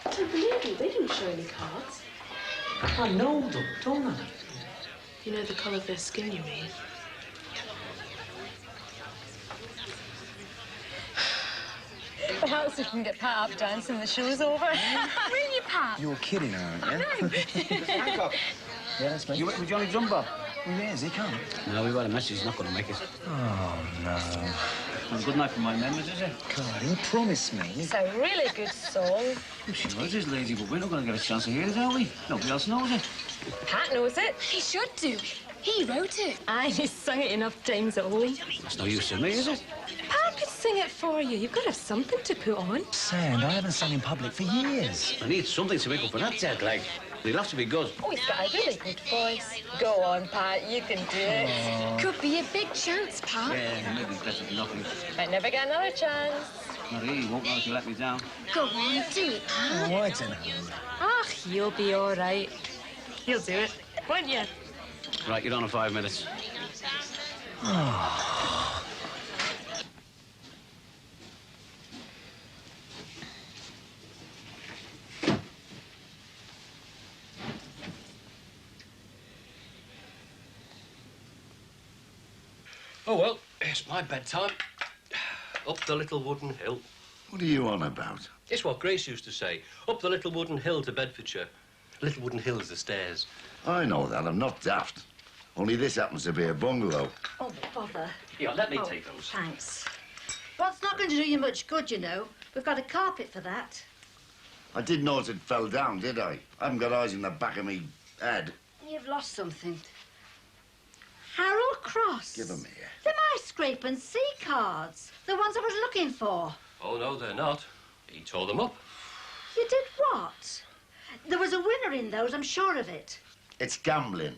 I don't believe you. They didn't show any cards. I know them, don't I? You know the colour of their skin, you mean? Perhaps we can get Pat up dancing the show's over. Will you, Pat? You're kidding, aren't you? I know. Hancock. Yeah, that's me. You went with Johnny Dunbar? Where is he come? No, we've got a message. He's not going to make it. Oh, no. Well, good night from my members, is it? God, he promised me. It's a really good song. Well, she was his lady, but we're not going to get a chance to hear it, are we? Nobody else knows it. Pat knows it. He should do. He wrote it. Aye, he's sung it enough times at home. It's no use to me, is it? Pat could sing it for you. You've got to have something to put on. Sand, I haven't sung in public for years. I need something to make up for that jet lag. He'll have to be good. Oh, he's got a really good voice. Go on, Pat. You can do it. Could be a big chance, Pat. Yeah, maybe it's better than nothing. Might never get another chance. Not he won't know to let me down. Go on, do it, Pat. Oh, I don't know. Ah, you'll be all right. He'll do it, won't you? Right, you're on in 5 minutes. Oh. Oh, well, it's my bedtime. Up the little wooden hill. What are you on about? It's what Grace used to say. Up the little wooden hill to Bedfordshire. Little wooden hill is the stairs. I know that. I'm not daft. Only this happens to be a bungalow. Oh, bother. Yeah, let me take those. Thanks. Well, it's not going to do you much good, you know. We've got a carpet for that. I didn't notice it fell down, did I? I haven't got eyes in the back of me head. You've lost something. Harold Cross. Give 'em here. They're my scrape and see cards. The ones I was looking for. Oh, no, they're not. He tore them up. You did what? There was a winner in those, I'm sure of it. It's gambling.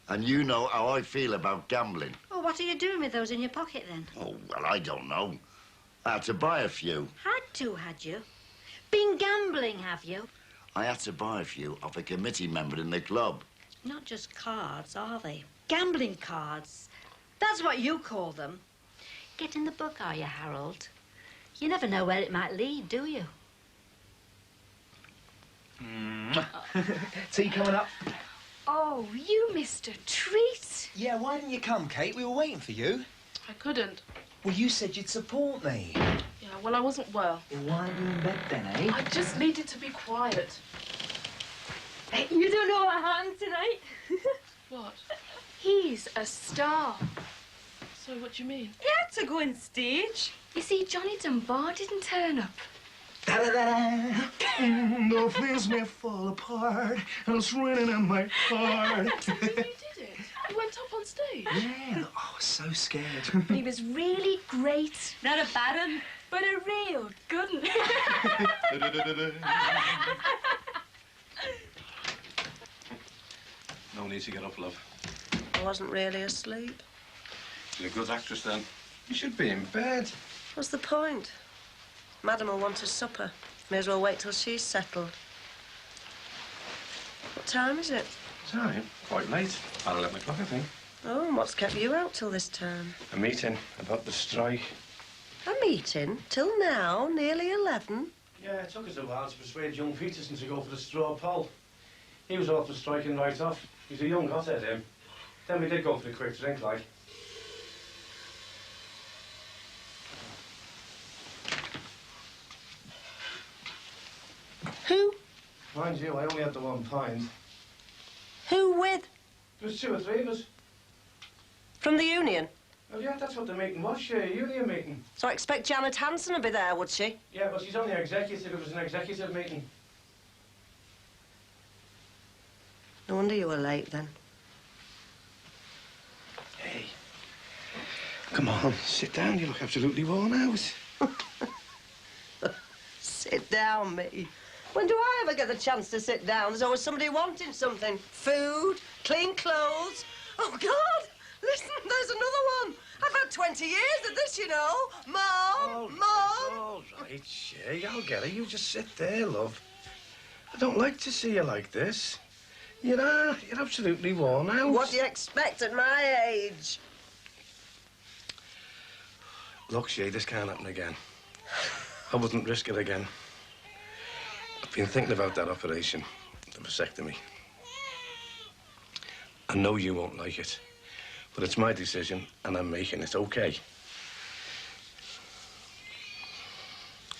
And you know how I feel about gambling. Well, what are you doing with those in your pocket, then? Oh, well, I don't know. I had to buy a few. Had to, had you? Been gambling, have you? I had to buy a few off a committee member in the club. Not just cards, are they? Gambling cards. That's what you call them. Get in the book, are you, Harold? You never know where it might lead, do you? Tea coming up? Oh, you missed a treat. Yeah, why didn't you come, Kate? We were waiting for you. I couldn't. Well, you said you'd support me. Yeah, well, I wasn't well. Well, why are you in bed then, eh? I just needed to be quiet. You don't know what happened tonight? What? He's a star. So what do you mean? He had to go on stage. You see, Johnny Dunbar didn't turn up. Da-da-da-da. No things may fall apart, and it's raining in my heart. You did it. You went up on stage. Yeah. Oh, I was so scared. He was really great. Not a bad one. But a real good one. No need to get up, love. I wasn't really asleep. You're a good actress, then. You should be in bed. What's the point? Madam will want her supper. May as well wait till she's settled. What time is it? Time? Quite late. About 11 o'clock, I think. Oh, and what's kept you out till this time? A meeting about the strike. A meeting? Till now? Nearly 11? Yeah, it took us a while to persuade young Peterson to go for the straw poll. He was all for striking right off. He's a young hothead, him. Then we did go for the quick drink, like. Who? Mind you, I only had the 1 pint. Who with? There was 2 or 3 of us. From the union? Oh, yeah, that's what the meeting was, yeah, a union meeting. So I expect Janet Hanson to be there, would she? Yeah, but she's only executive. It was an executive meeting. No wonder you were late, then. Hey, come on, sit down. You look absolutely worn out. Sit down, me. When do I ever get the chance to sit down? There's always somebody wanting something. Food, clean clothes. Oh, God! Listen, there's another one. I've had 20 years at this, you know. Mom, Mom. All right, Shay, I'll get it. You just sit there, love. I don't like to see you like this. You're absolutely worn out. What do you expect at my age? Look, Shay, this can't happen again. I wouldn't risk it again. I've been thinking about that operation, the vasectomy. I know you won't like it, but it's my decision, and I'm making it, okay?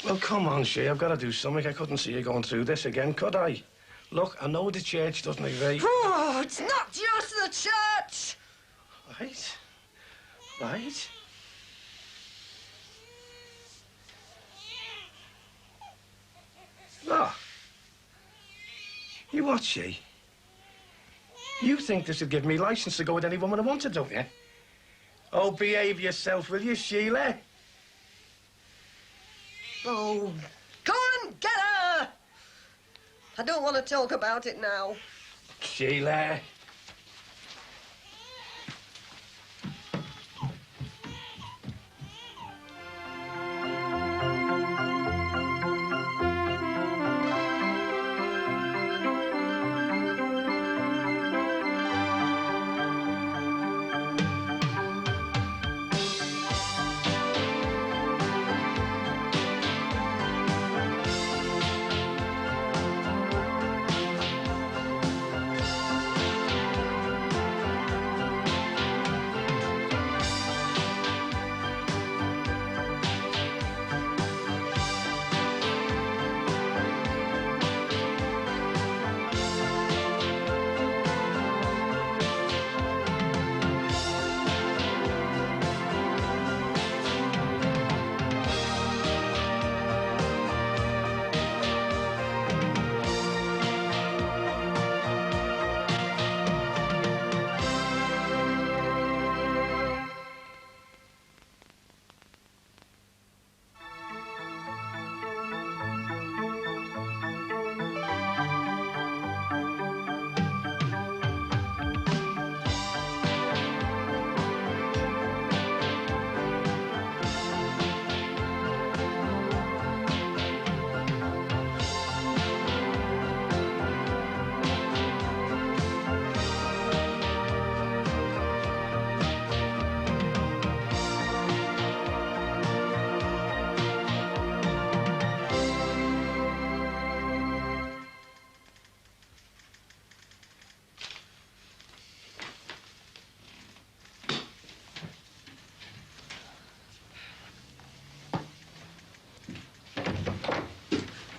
Well, come on, Shay, I've got to do something. I couldn't see you going through this again, could I? Look, I know the church doesn't agree. Oh, it's not just the church. Right. What? You what, she? You think this would give me license to go with any woman I wanted, don't you? Oh, behave yourself, will you, Sheila? Oh, go and get her! I don't want to talk about it now. Sheila.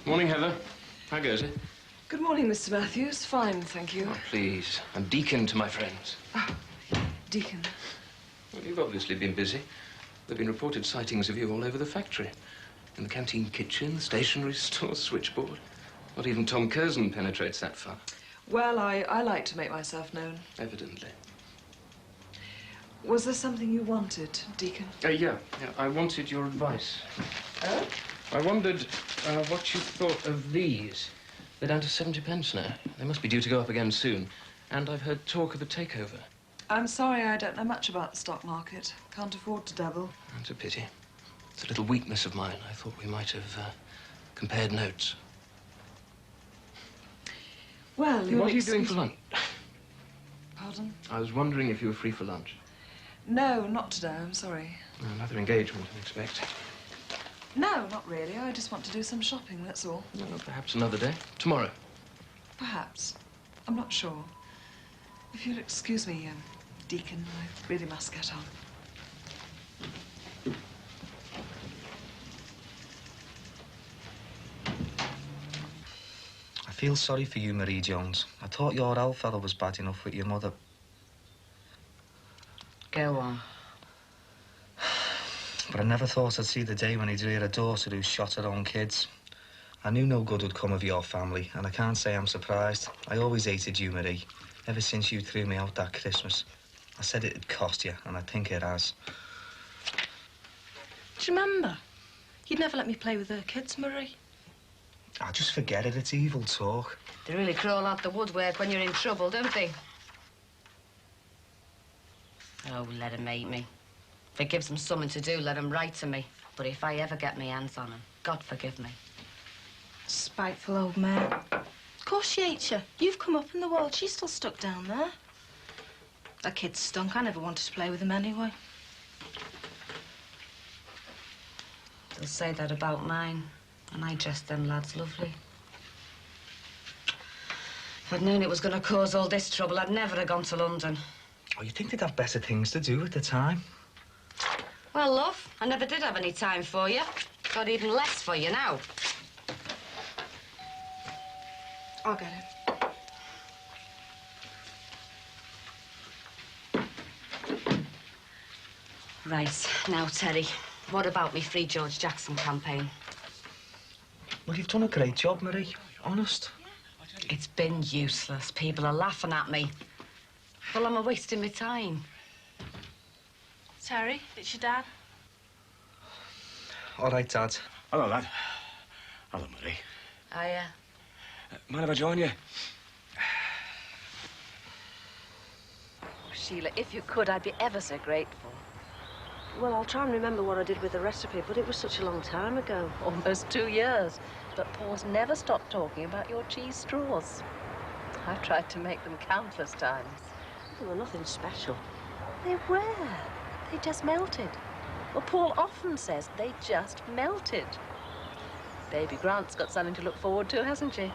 Morning, Heather. How goes it? Good morning, Mr. Matthews. Fine, thank you. Oh, please. I'm Deacon to my friends. Deacon. Well, you've obviously been busy. There have been reported sightings of you all over the factory. In the canteen kitchen, the stationery store, switchboard. Not even Tom Curzon penetrates that far. Well, I like to make myself known. Evidently. Was there something you wanted, Deacon? Yeah. I wanted your advice. Oh? I wondered what you thought of these. They're down to 70 pence now. They must be due to go up again soon. And I've heard talk of a takeover. I'm sorry, I don't know much about the stock market. Can't afford to dabble. That's a pity. It's a little weakness of mine. I thought we might have compared notes. Well, What are you doing for lunch? Pardon? I was wondering if you were free for lunch. No, not today, I'm sorry. Another engagement, I expect. No, not really. I just want to do some shopping, that's all. Well, perhaps another day. Tomorrow. Perhaps. I'm not sure. If you'll excuse me, Deacon, I really must get on. I feel sorry for you, Marie Jones. I thought your old fellow was bad enough with your mother. Go on. But I never thought I'd see the day when he'd rear a daughter who shot her own kids. I knew no good would come of your family, and I can't say I'm surprised. I always hated you, Marie, ever since you threw me out that Christmas. I said it'd cost you, and I think it has. Do you remember? You'd never let me play with her kids, Marie. I just forget it. It's evil talk. They really crawl out the woodwork when you're in trouble, don't they? Oh, let them hate me. If it gives them something to do, let them write to me. But if I ever get my hands on them, God forgive me. Spiteful old man. Of course she hates you. You've come up in the world. She's still stuck down there. That kid stunk. I never wanted to play with him anyway. They'll say that about mine. And I dressed them lads lovely. If I'd known it was going to cause all this trouble, I'd never have gone to London. Oh, you think they'd have better things to do at the time? Well, love, I never did have any time for you. Got even less for you now. I'll get it. Right, now, Terry, what about me Free George Jackson campaign? Well, you've done a great job, Marie. Honest. It's been useless. People are laughing at me. Well, I'm wasting my time. Terry, it's your dad. All right, Dad. Hello, lad. Hello, Marie. Hiya. Mind if I join you? Sheila, if you could, I'd be ever so grateful. Well, I'll try and remember what I did with the recipe, but it was such a long time ago. Almost 2 years. But Paul's never stopped talking about your cheese straws. I've tried to make them countless times. They were nothing special. They were. They just melted. Well, Paul often says they just melted. Baby Grant's got something to look forward to, hasn't she?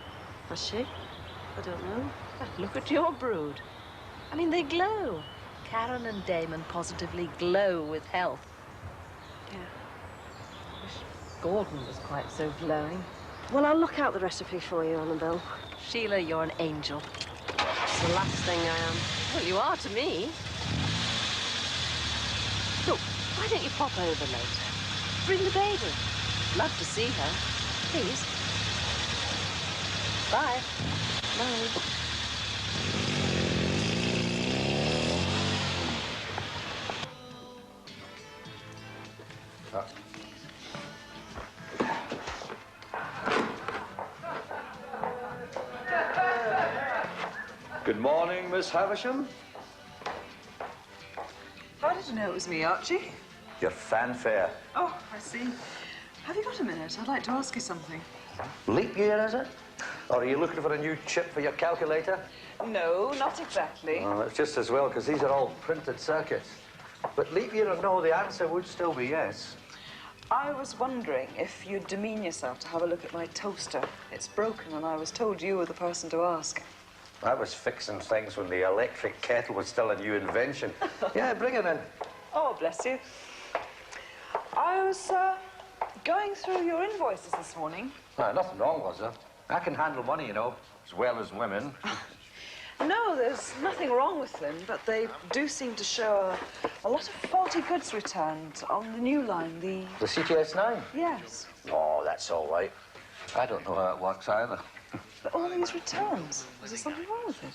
Has she? I don't know. Look at your brood. I mean, they glow. Karen and Damon positively glow with health. Yeah. Wish Gordon was quite so glowing. Well, I'll look out the recipe for you, Annabelle. Sheila, you're an angel. It's the last thing I am. Well, you are to me. Look, why don't you pop over later? Bring the baby. Love to see her. Please. Bye. Bye. Good morning, Miss Havisham. How did you know it was me, Archie? Your fanfare. Oh, I see. Have you got a minute? I'd like to ask you something. Leap year, is it? Or are you looking for a new chip for your calculator? No, not exactly. Well, it's just as well, because these are all printed circuits. But leap year or no, the answer would still be yes. I was wondering if you'd demean yourself to have a look at my toaster. It's broken, and I was told you were the person to ask. I was fixing things when the electric kettle was still a new invention. Yeah, bring it in. Oh, bless you. I was going through your invoices this morning. No, nothing wrong, was there? I can handle money, you know, as well as women. No, there's nothing wrong with them, but they do seem to show a lot of faulty goods returned on the new line, the CTS9? Yes. Oh, that's all right. I don't know how it works either. But all these returns, is there something wrong with it?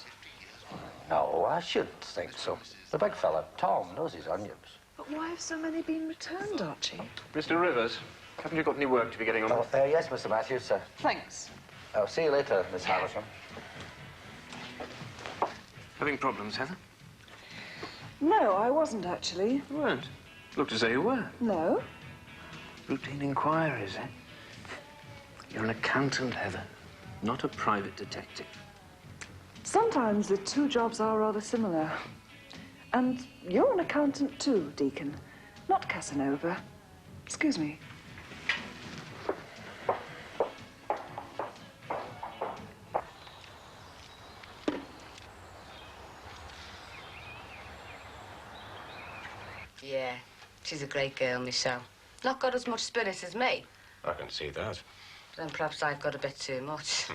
No, I should think so. The big fella, Tom, knows his onions. But why have so many been returned, Archie? Mr. Rivers, haven't you got any work to be getting on with? Yes, Mr. Matthews, sir. Thanks. I'll see you later, Miss Havisham. Having problems, Heather? No, I wasn't, actually. You weren't. Looked as though you were. No? Routine inquiries, eh? You're an accountant, Heather, not a private detective. Sometimes the two jobs are rather similar. And you're an accountant too, Deacon. Not Casanova. Excuse me. Yeah, she's a great girl, Michelle. Not got as much spirit as me. I can see that. Then perhaps I've got a bit too much.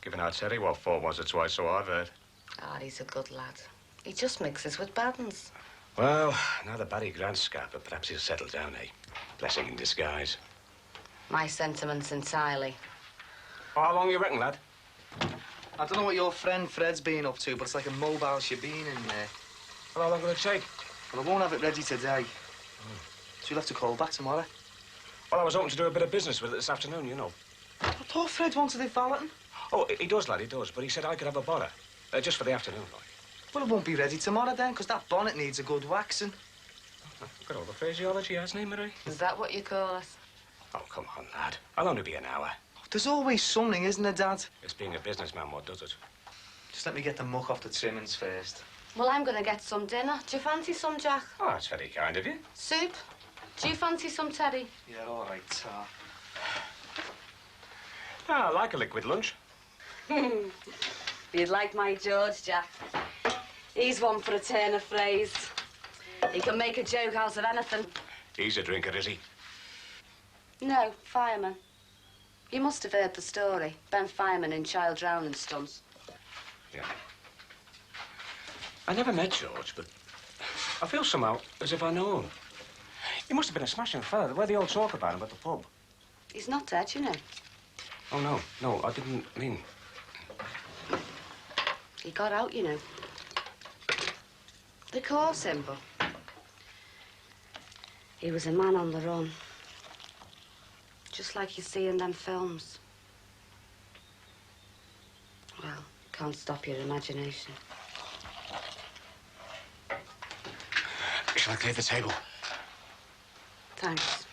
Given how Terry was for once or twice, so I've heard. Ah, he's a good lad. He just mixes with bad uns. Well, now that Barry Grant's scuppered, perhaps he'll settle down, eh? Blessing in disguise. My sentiments entirely. How long you reckon, lad? I don't know what your friend Fred's been up to, but it's like a mobile shebeen in there. How long will it take? Well, I won't have it ready today. So you'll have to call back tomorrow. Well, I was hoping to do a bit of business with it this afternoon, you know. I thought Fred wanted it valeting. Oh, he does, lad, he does. But he said I could have a bother. Just for the afternoon, like. Well, it won't be ready tomorrow then, because that bonnet needs a good waxing. Look at all the phraseology, hasn't he, Marie? Is that what you call it? Oh, come on, lad. I'll only be an hour. There's always something, isn't there, Dad? It's being a businessman what does it. Just let me get the muck off the trimmings first. Well, I'm going to get some dinner. Do you fancy some, Jack? Oh, that's very kind of you. Soup? Do you fancy some, Teddy? Yeah, all right, Tar. I like a liquid lunch. You'd like my George, Jack. He's one for a turn of phrase. He can make a joke out of anything. He's a drinker, is he? No, fireman. You must have heard the story. Ben Fireman in child drowning stunts. Yeah. I never met George, but I feel somehow as if I know him. He must have been a smashing fella, the way they all talk about him at the pub. He's not dead, you know. Oh, no, I didn't mean... He got out, you know. The core symbol. He was a man on the run. Just like you see in them films. Well, can't stop your imagination. Shall I clear the table? Thanks.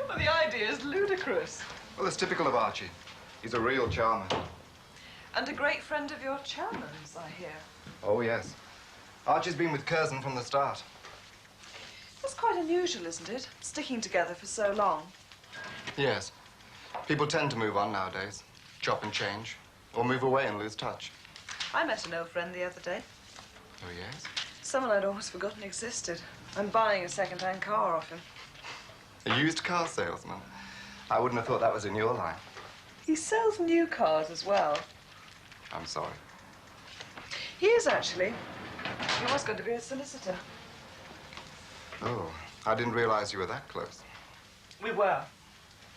Well, the idea is ludicrous. Well, it's typical of Archie. He's a real charmer. And a great friend of your chairman's, I hear. Oh, yes. Archie's been with Curzon from the start. That's quite unusual, isn't it? Sticking together for so long. Yes. People tend to move on nowadays. Chop and change. Or move away and lose touch. I met an old friend the other day. Oh, yes? Someone I'd almost forgotten existed. I'm buying a second-hand car off him. A used car salesman. I wouldn't have thought that was in your line. He sells new cars as well. I'm sorry. He is, actually. He was going to be a solicitor. Oh, I didn't realize you were that close. We were.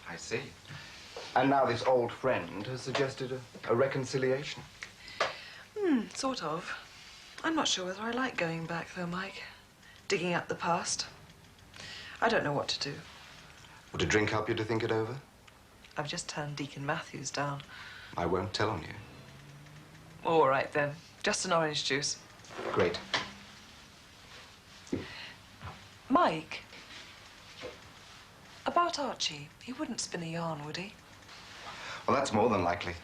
I see. And now this old friend has suggested a reconciliation. Sort of. I'm not sure whether I like going back, though, Mike. Digging up the past. I don't know what to do. Would a drink help you to think it over? I've just turned Deacon Matthews down. I won't tell on you. All right, then. Just an orange juice. Great. Mike. About Archie, he wouldn't spin a yarn, would he? Well, that's more than likely.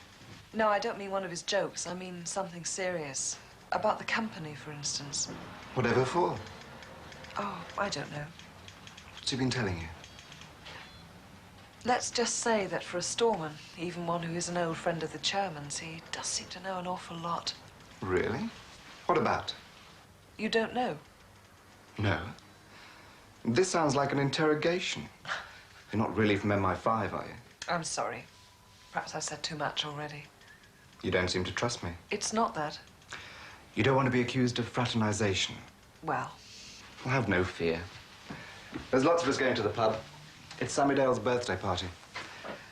No, I don't mean one of his jokes. I mean something serious. About the company, for instance. Whatever for? Oh, I don't know. What's he been telling you? Let's just say that for a storeman, even one who is an old friend of the chairman's, he does seem to know an awful lot. Really? What about? You don't know? No. This sounds like an interrogation. You're not really from MI5, are you? I'm sorry. Perhaps I've said too much already. You don't seem to trust me. It's not that. You don't want to be accused of fraternization. Well, Well, have no fear. There's lots of us going to the pub. It's Sammy Dale's birthday party.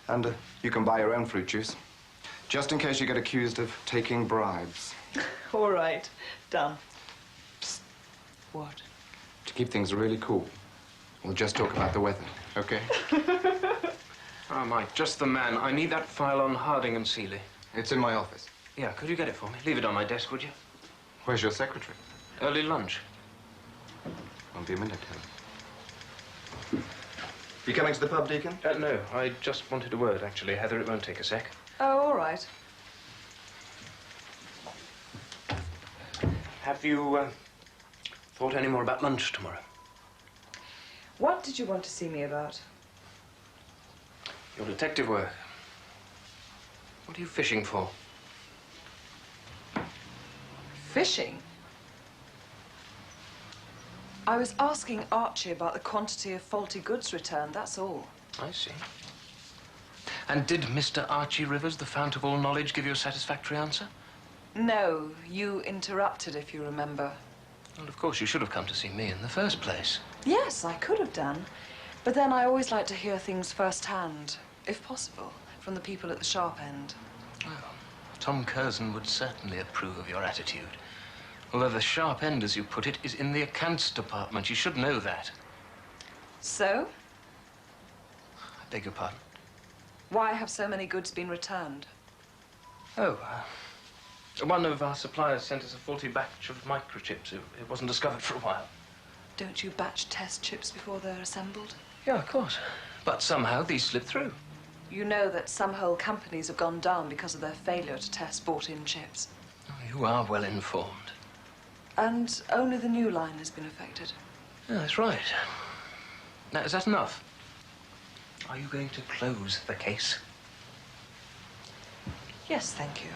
And you can buy your own fruit juice. Just in case you get accused of taking bribes. all right. Done. Psst. What? To keep things really cool, we'll just talk about the weather, okay? Oh, Mike, just the man. I need that file on Harding and Seeley. It's in my office. Yeah, could you get it for me? Leave it on my desk, would you? Where's your secretary? Early lunch. Won't be a minute, Helen. You coming to the pub, Deacon? No, I just wanted a word, actually. Heather, it won't take a sec. Oh, all right. Have you thought any more about lunch tomorrow? What did you want to see me about? Your detective work. What are you fishing for? Fishing? I was asking Archie about the quantity of faulty goods returned, that's all. I see. And did Mr. Archie Rivers, the fount of all knowledge, give you a satisfactory answer? No, you interrupted, if you remember. Well, of course, you should have come to see me in the first place. Yes, I could have done. But then I always like to hear things firsthand, if possible, from the people at the sharp end. Well, Tom Curzon would certainly approve of your attitude. Although the sharp end, as you put it, is in the accounts department. You should know that. So? I beg your pardon? Why have so many goods been returned? Oh, one of our suppliers sent us a faulty batch of microchips. It wasn't discovered for a while. Don't you batch test chips before they're assembled? Yeah, of course. But somehow these slipped through. You know that some whole companies have gone down because of their failure to test bought-in chips. Oh, you are well informed. And only the new line has been affected. Yeah, that's right. Now, is that enough? Are you going to close the case? Yes, thank you.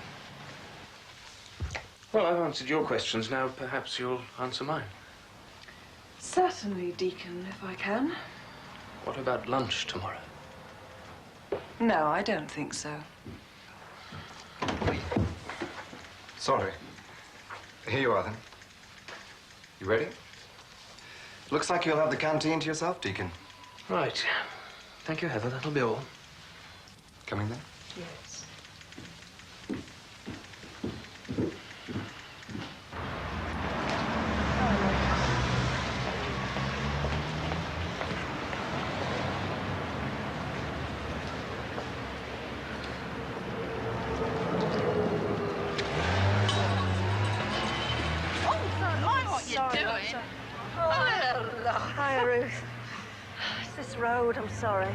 Well, I've answered your questions. Now, perhaps you'll answer mine. Certainly, Deacon, if I can. What about lunch tomorrow? No, I don't think so. Sorry. Here you are, then. You ready? Looks like you'll have the canteen to yourself, Deacon. Right. Thank you, Heather. That'll be all. Coming then? Yes. Hi, Ruth. It's this road, I'm sorry.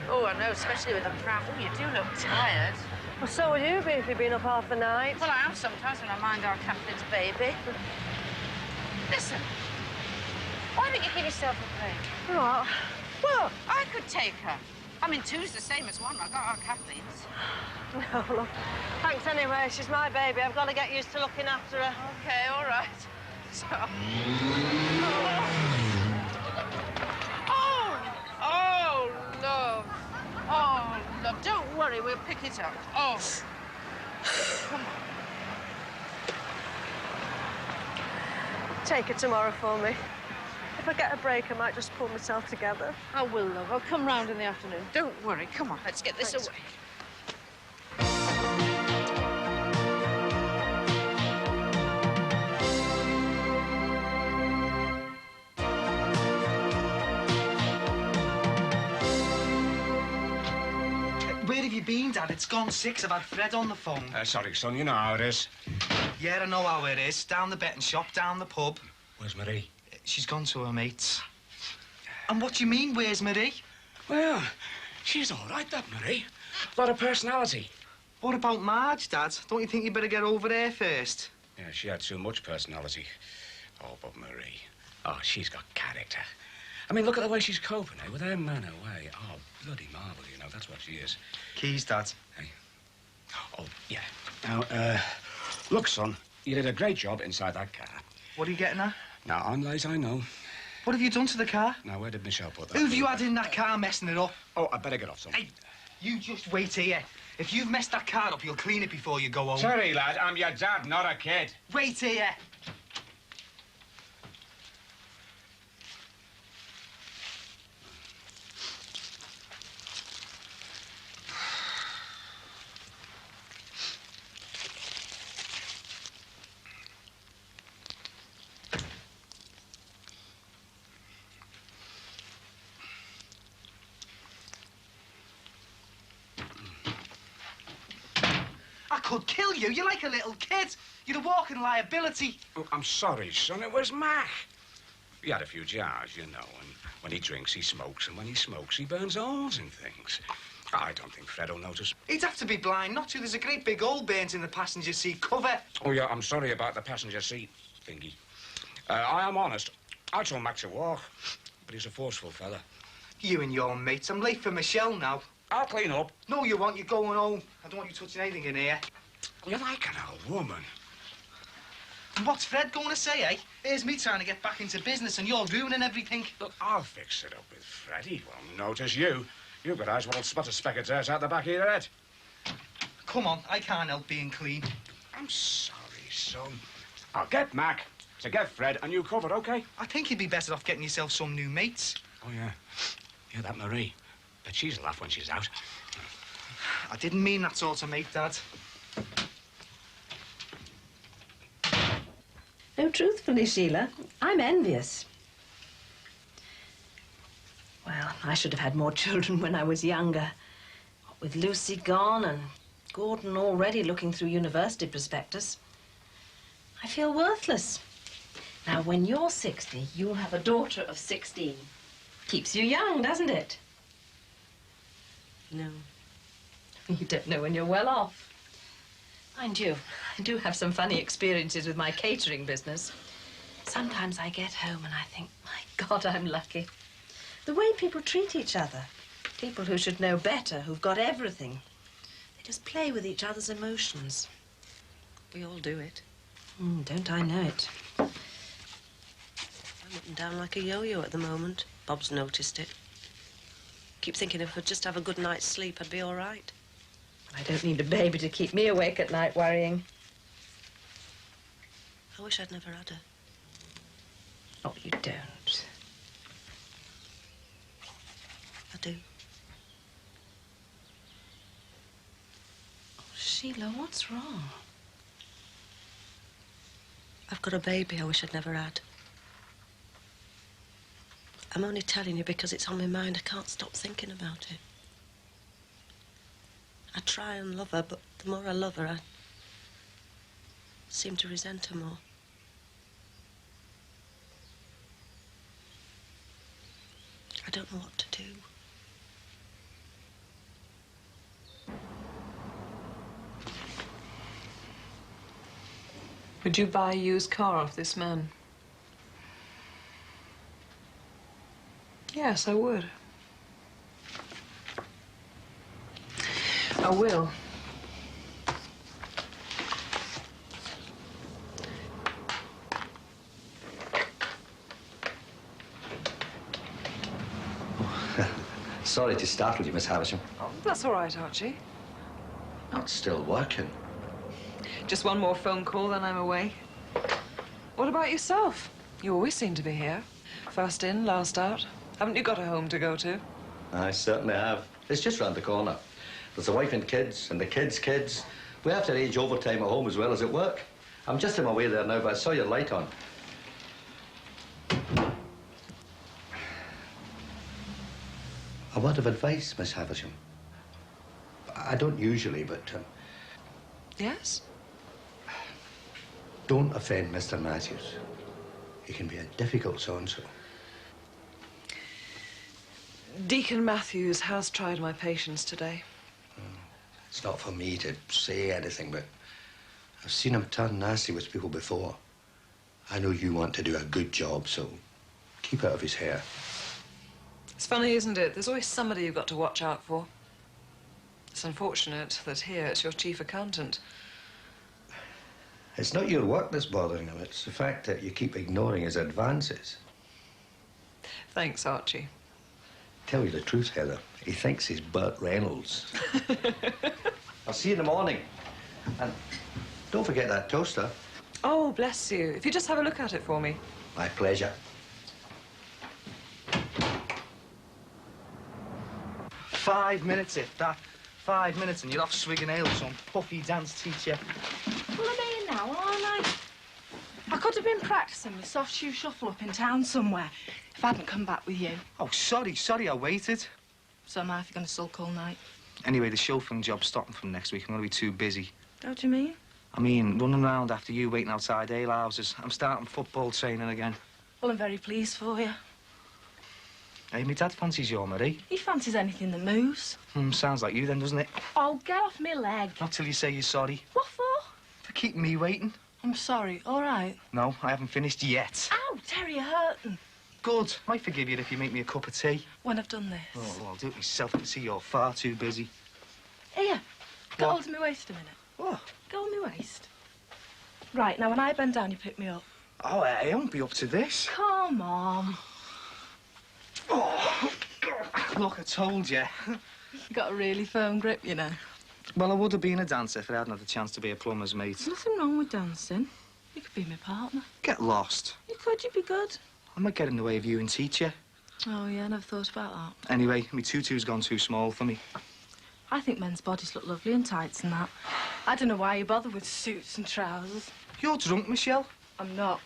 Oh, I know, especially with a pram. Oh, you do look tired. Well, so would you be if you'd been up half the night. Well, I am sometimes when I mind our Kathleen's baby. Listen, why don't you give yourself a break? What? Well, I could take her. I mean, two's the same as one. I got our Kathleen's. No, look. Thanks anyway. She's my baby. I've got to get used to looking after her. Okay, all right. So... Oh, love. Oh, love. Don't worry, we'll pick it up. Oh. Come on. Take her tomorrow for me. If I get a break, I might just pull myself together. I will, love. I'll come round in the afternoon. Don't worry. Come on, let's get this Thanks. away. Where have you been, Dad? It's gone 6. I've had Fred on the phone. Sorry, son, you know how it is. Yeah, I know how it is. Down the betting shop, down the pub. Where's Marie? She's gone to her mates. And what do you mean, where's Marie? Well, she's all right, that Marie. Lot of personality. What about Marge, Dad? Don't you think you better get over there first? Yeah, she had too much personality. Oh, but Marie, oh, she's got character. I mean, look at the way she's coping, eh? With her man away. Oh, bloody marvel, you know, that's what she is. Keys, Dad. Hey? Oh, yeah. Now, look, son, you did a great job inside that car. What are you getting at? Now, I'm late, I know. What have you done to the car? Now, where did Michelle put that? Who've you had in that car messing it up? Oh, I better get off, son. Hey, you just wait here. If you've messed that car up, you'll clean it before you go home. Sorry, lad, I'm your dad, not a kid. Wait here. I could kill you. You're like a little kid. You're a walking liability. Oh, I'm sorry, son. It was Mac. He had a few jars, you know, and when he drinks, he smokes, and when he smokes, he burns holes in things. I don't think Fred will notice. He'd have to be blind not to. There's a great big hole burnt in the passenger seat cover. Oh, yeah, I'm sorry about the passenger seat thingy. I am honest. I told Mac to walk, but he's a forceful fella. You and your mates. I'm late for Michelle now. I'll clean up. No, you won't. You're going home. I don't want you touching anything in here. You're like an old woman. And what's Fred going to say, eh? Here's me trying to get back into business and you're ruining everything. Look, I'll fix it up with Fred. He won't notice you. You've got eyes what'll spot a speck of dirt out the back of your head. Come on, I can't help being clean. I'm sorry, son. I'll get Mac to get Fred and you covered, OK? I think you'd be better off getting yourself some new mates. Oh, yeah. Yeah, that Marie. But she's a laugh when she's out. I didn't mean that sort of mate, Dad. No, truthfully, Sheila, I'm envious. Well, I should have had more children when I was younger. What with Lucy gone and Gordon already looking through university prospectus, I feel worthless. Now, when you're 60, you'll have a daughter of 16. Keeps you young, doesn't it? No. You don't know when you're well off. Mind you, I do have some funny experiences with my catering business. Sometimes I get home and I think, my God, I'm lucky. The way people treat each other. People who should know better, who've got everything. They just play with each other's emotions. We all do it. Don't I know it? I'm up and down like a yo-yo at the moment. Bob's noticed it. Keep thinking if I'd just have a good night's sleep, I'd be all right. I don't need a baby to keep me awake at night worrying. I wish I'd never had her. Oh, you don't. I do. Oh, Sheila, what's wrong? I've got a baby I wish I'd never had. I'm only telling you because it's on my mind. I can't stop thinking about it. I try and love her, but the more I love her, I seem to resent her more. I don't know what to do. Would you buy a used car off this man? Yes, I would. I will. Sorry to startle you, Miss Havisham. Oh, that's all right, Archie. It's still working. Just one more phone call, then I'm away. What about yourself? You always seem to be here. First in, last out. Haven't you got a home to go to? I certainly have. It's just round the corner. There's a wife and kids, and the kids' kids. We have to arrange overtime at home as well as at work. I'm just on my way there now, but I saw your light on. A word of advice, Miss Havisham. I don't usually, but... Yes? Don't offend Mr. Matthews. He can be a difficult so-and-so. Deacon Matthews has tried my patience today. It's not for me to say anything, but I've seen him turn nasty with people before. I know you want to do a good job, so keep out of his hair. It's funny, isn't it? There's always somebody you've got to watch out for. It's unfortunate that here it's your chief accountant. It's not your work that's bothering him. It's the fact that you keep ignoring his advances. Thanks, Archie. Tell you the truth, Heather, he thinks he's Burt Reynolds. I'll see you in the morning. And don't forget that toaster. Oh, bless you. If you just have a look at it for me. My pleasure. 5 minutes, if that. 5 minutes and you're off swigging ale, some puffy dance teacher. Well, I'm here now, aren't I? I could have been practising my soft shoe shuffle up in town somewhere if I hadn't come back with you. Oh, sorry, I waited. So am I if you're going to sulk all night? Anyway, the chauffeuring job's stopping from next week. I'm going to be too busy. What do you mean? I mean, running around after you waiting outside alehouses. I'm starting football training again. Well, I'm very pleased for you. Hey, my dad fancies you, Marie. He fancies anything that moves. Sounds like you then, doesn't it? Oh, get off me leg. Not till you say you're sorry. What for? For keeping me waiting. I'm sorry, all right. No, I haven't finished yet. Ow, Terry, you're hurting. Good. Might forgive you if you make me a cup of tea. When I've done this. Oh, well, I'll do it myself. I can see you're far too busy. Here, get What? hold of my waist a minute. What? Go on my waist. Right, now when I bend down, you pick me up. Oh, I won't be up to this. Come on. Oh, look, I told you. You got a really firm grip, you know. Well, I would have been a dancer if I hadn't had the chance to be a plumber's mate. There's nothing wrong with dancing. You could be my partner. Get lost. You could, you'd be good. I might get in the way of you and teacher. Oh, yeah, I never thought about that. Anyway, my tutu's gone too small for me. I think men's bodies look lovely in tights and that. I don't know why you bother with suits and trousers. You're drunk, Michelle. I'm not.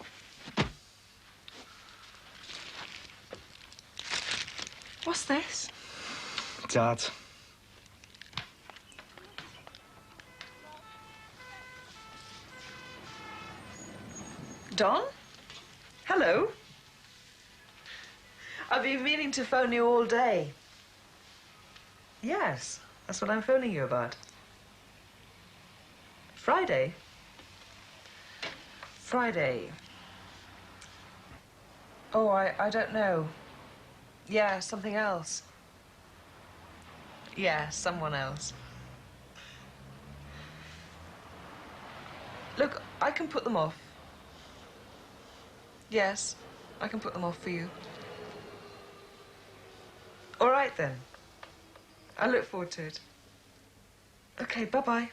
What's this? Dad. Don? Hello? I've been meaning to phone you all day. Yes, that's what I'm phoning you about. Friday? Friday. Oh, I don't know. Yeah, something else. Yeah, someone else. Look, I can put them off. Yes, I can put them off for you. All right, then. I look forward to it. Okay, bye-bye.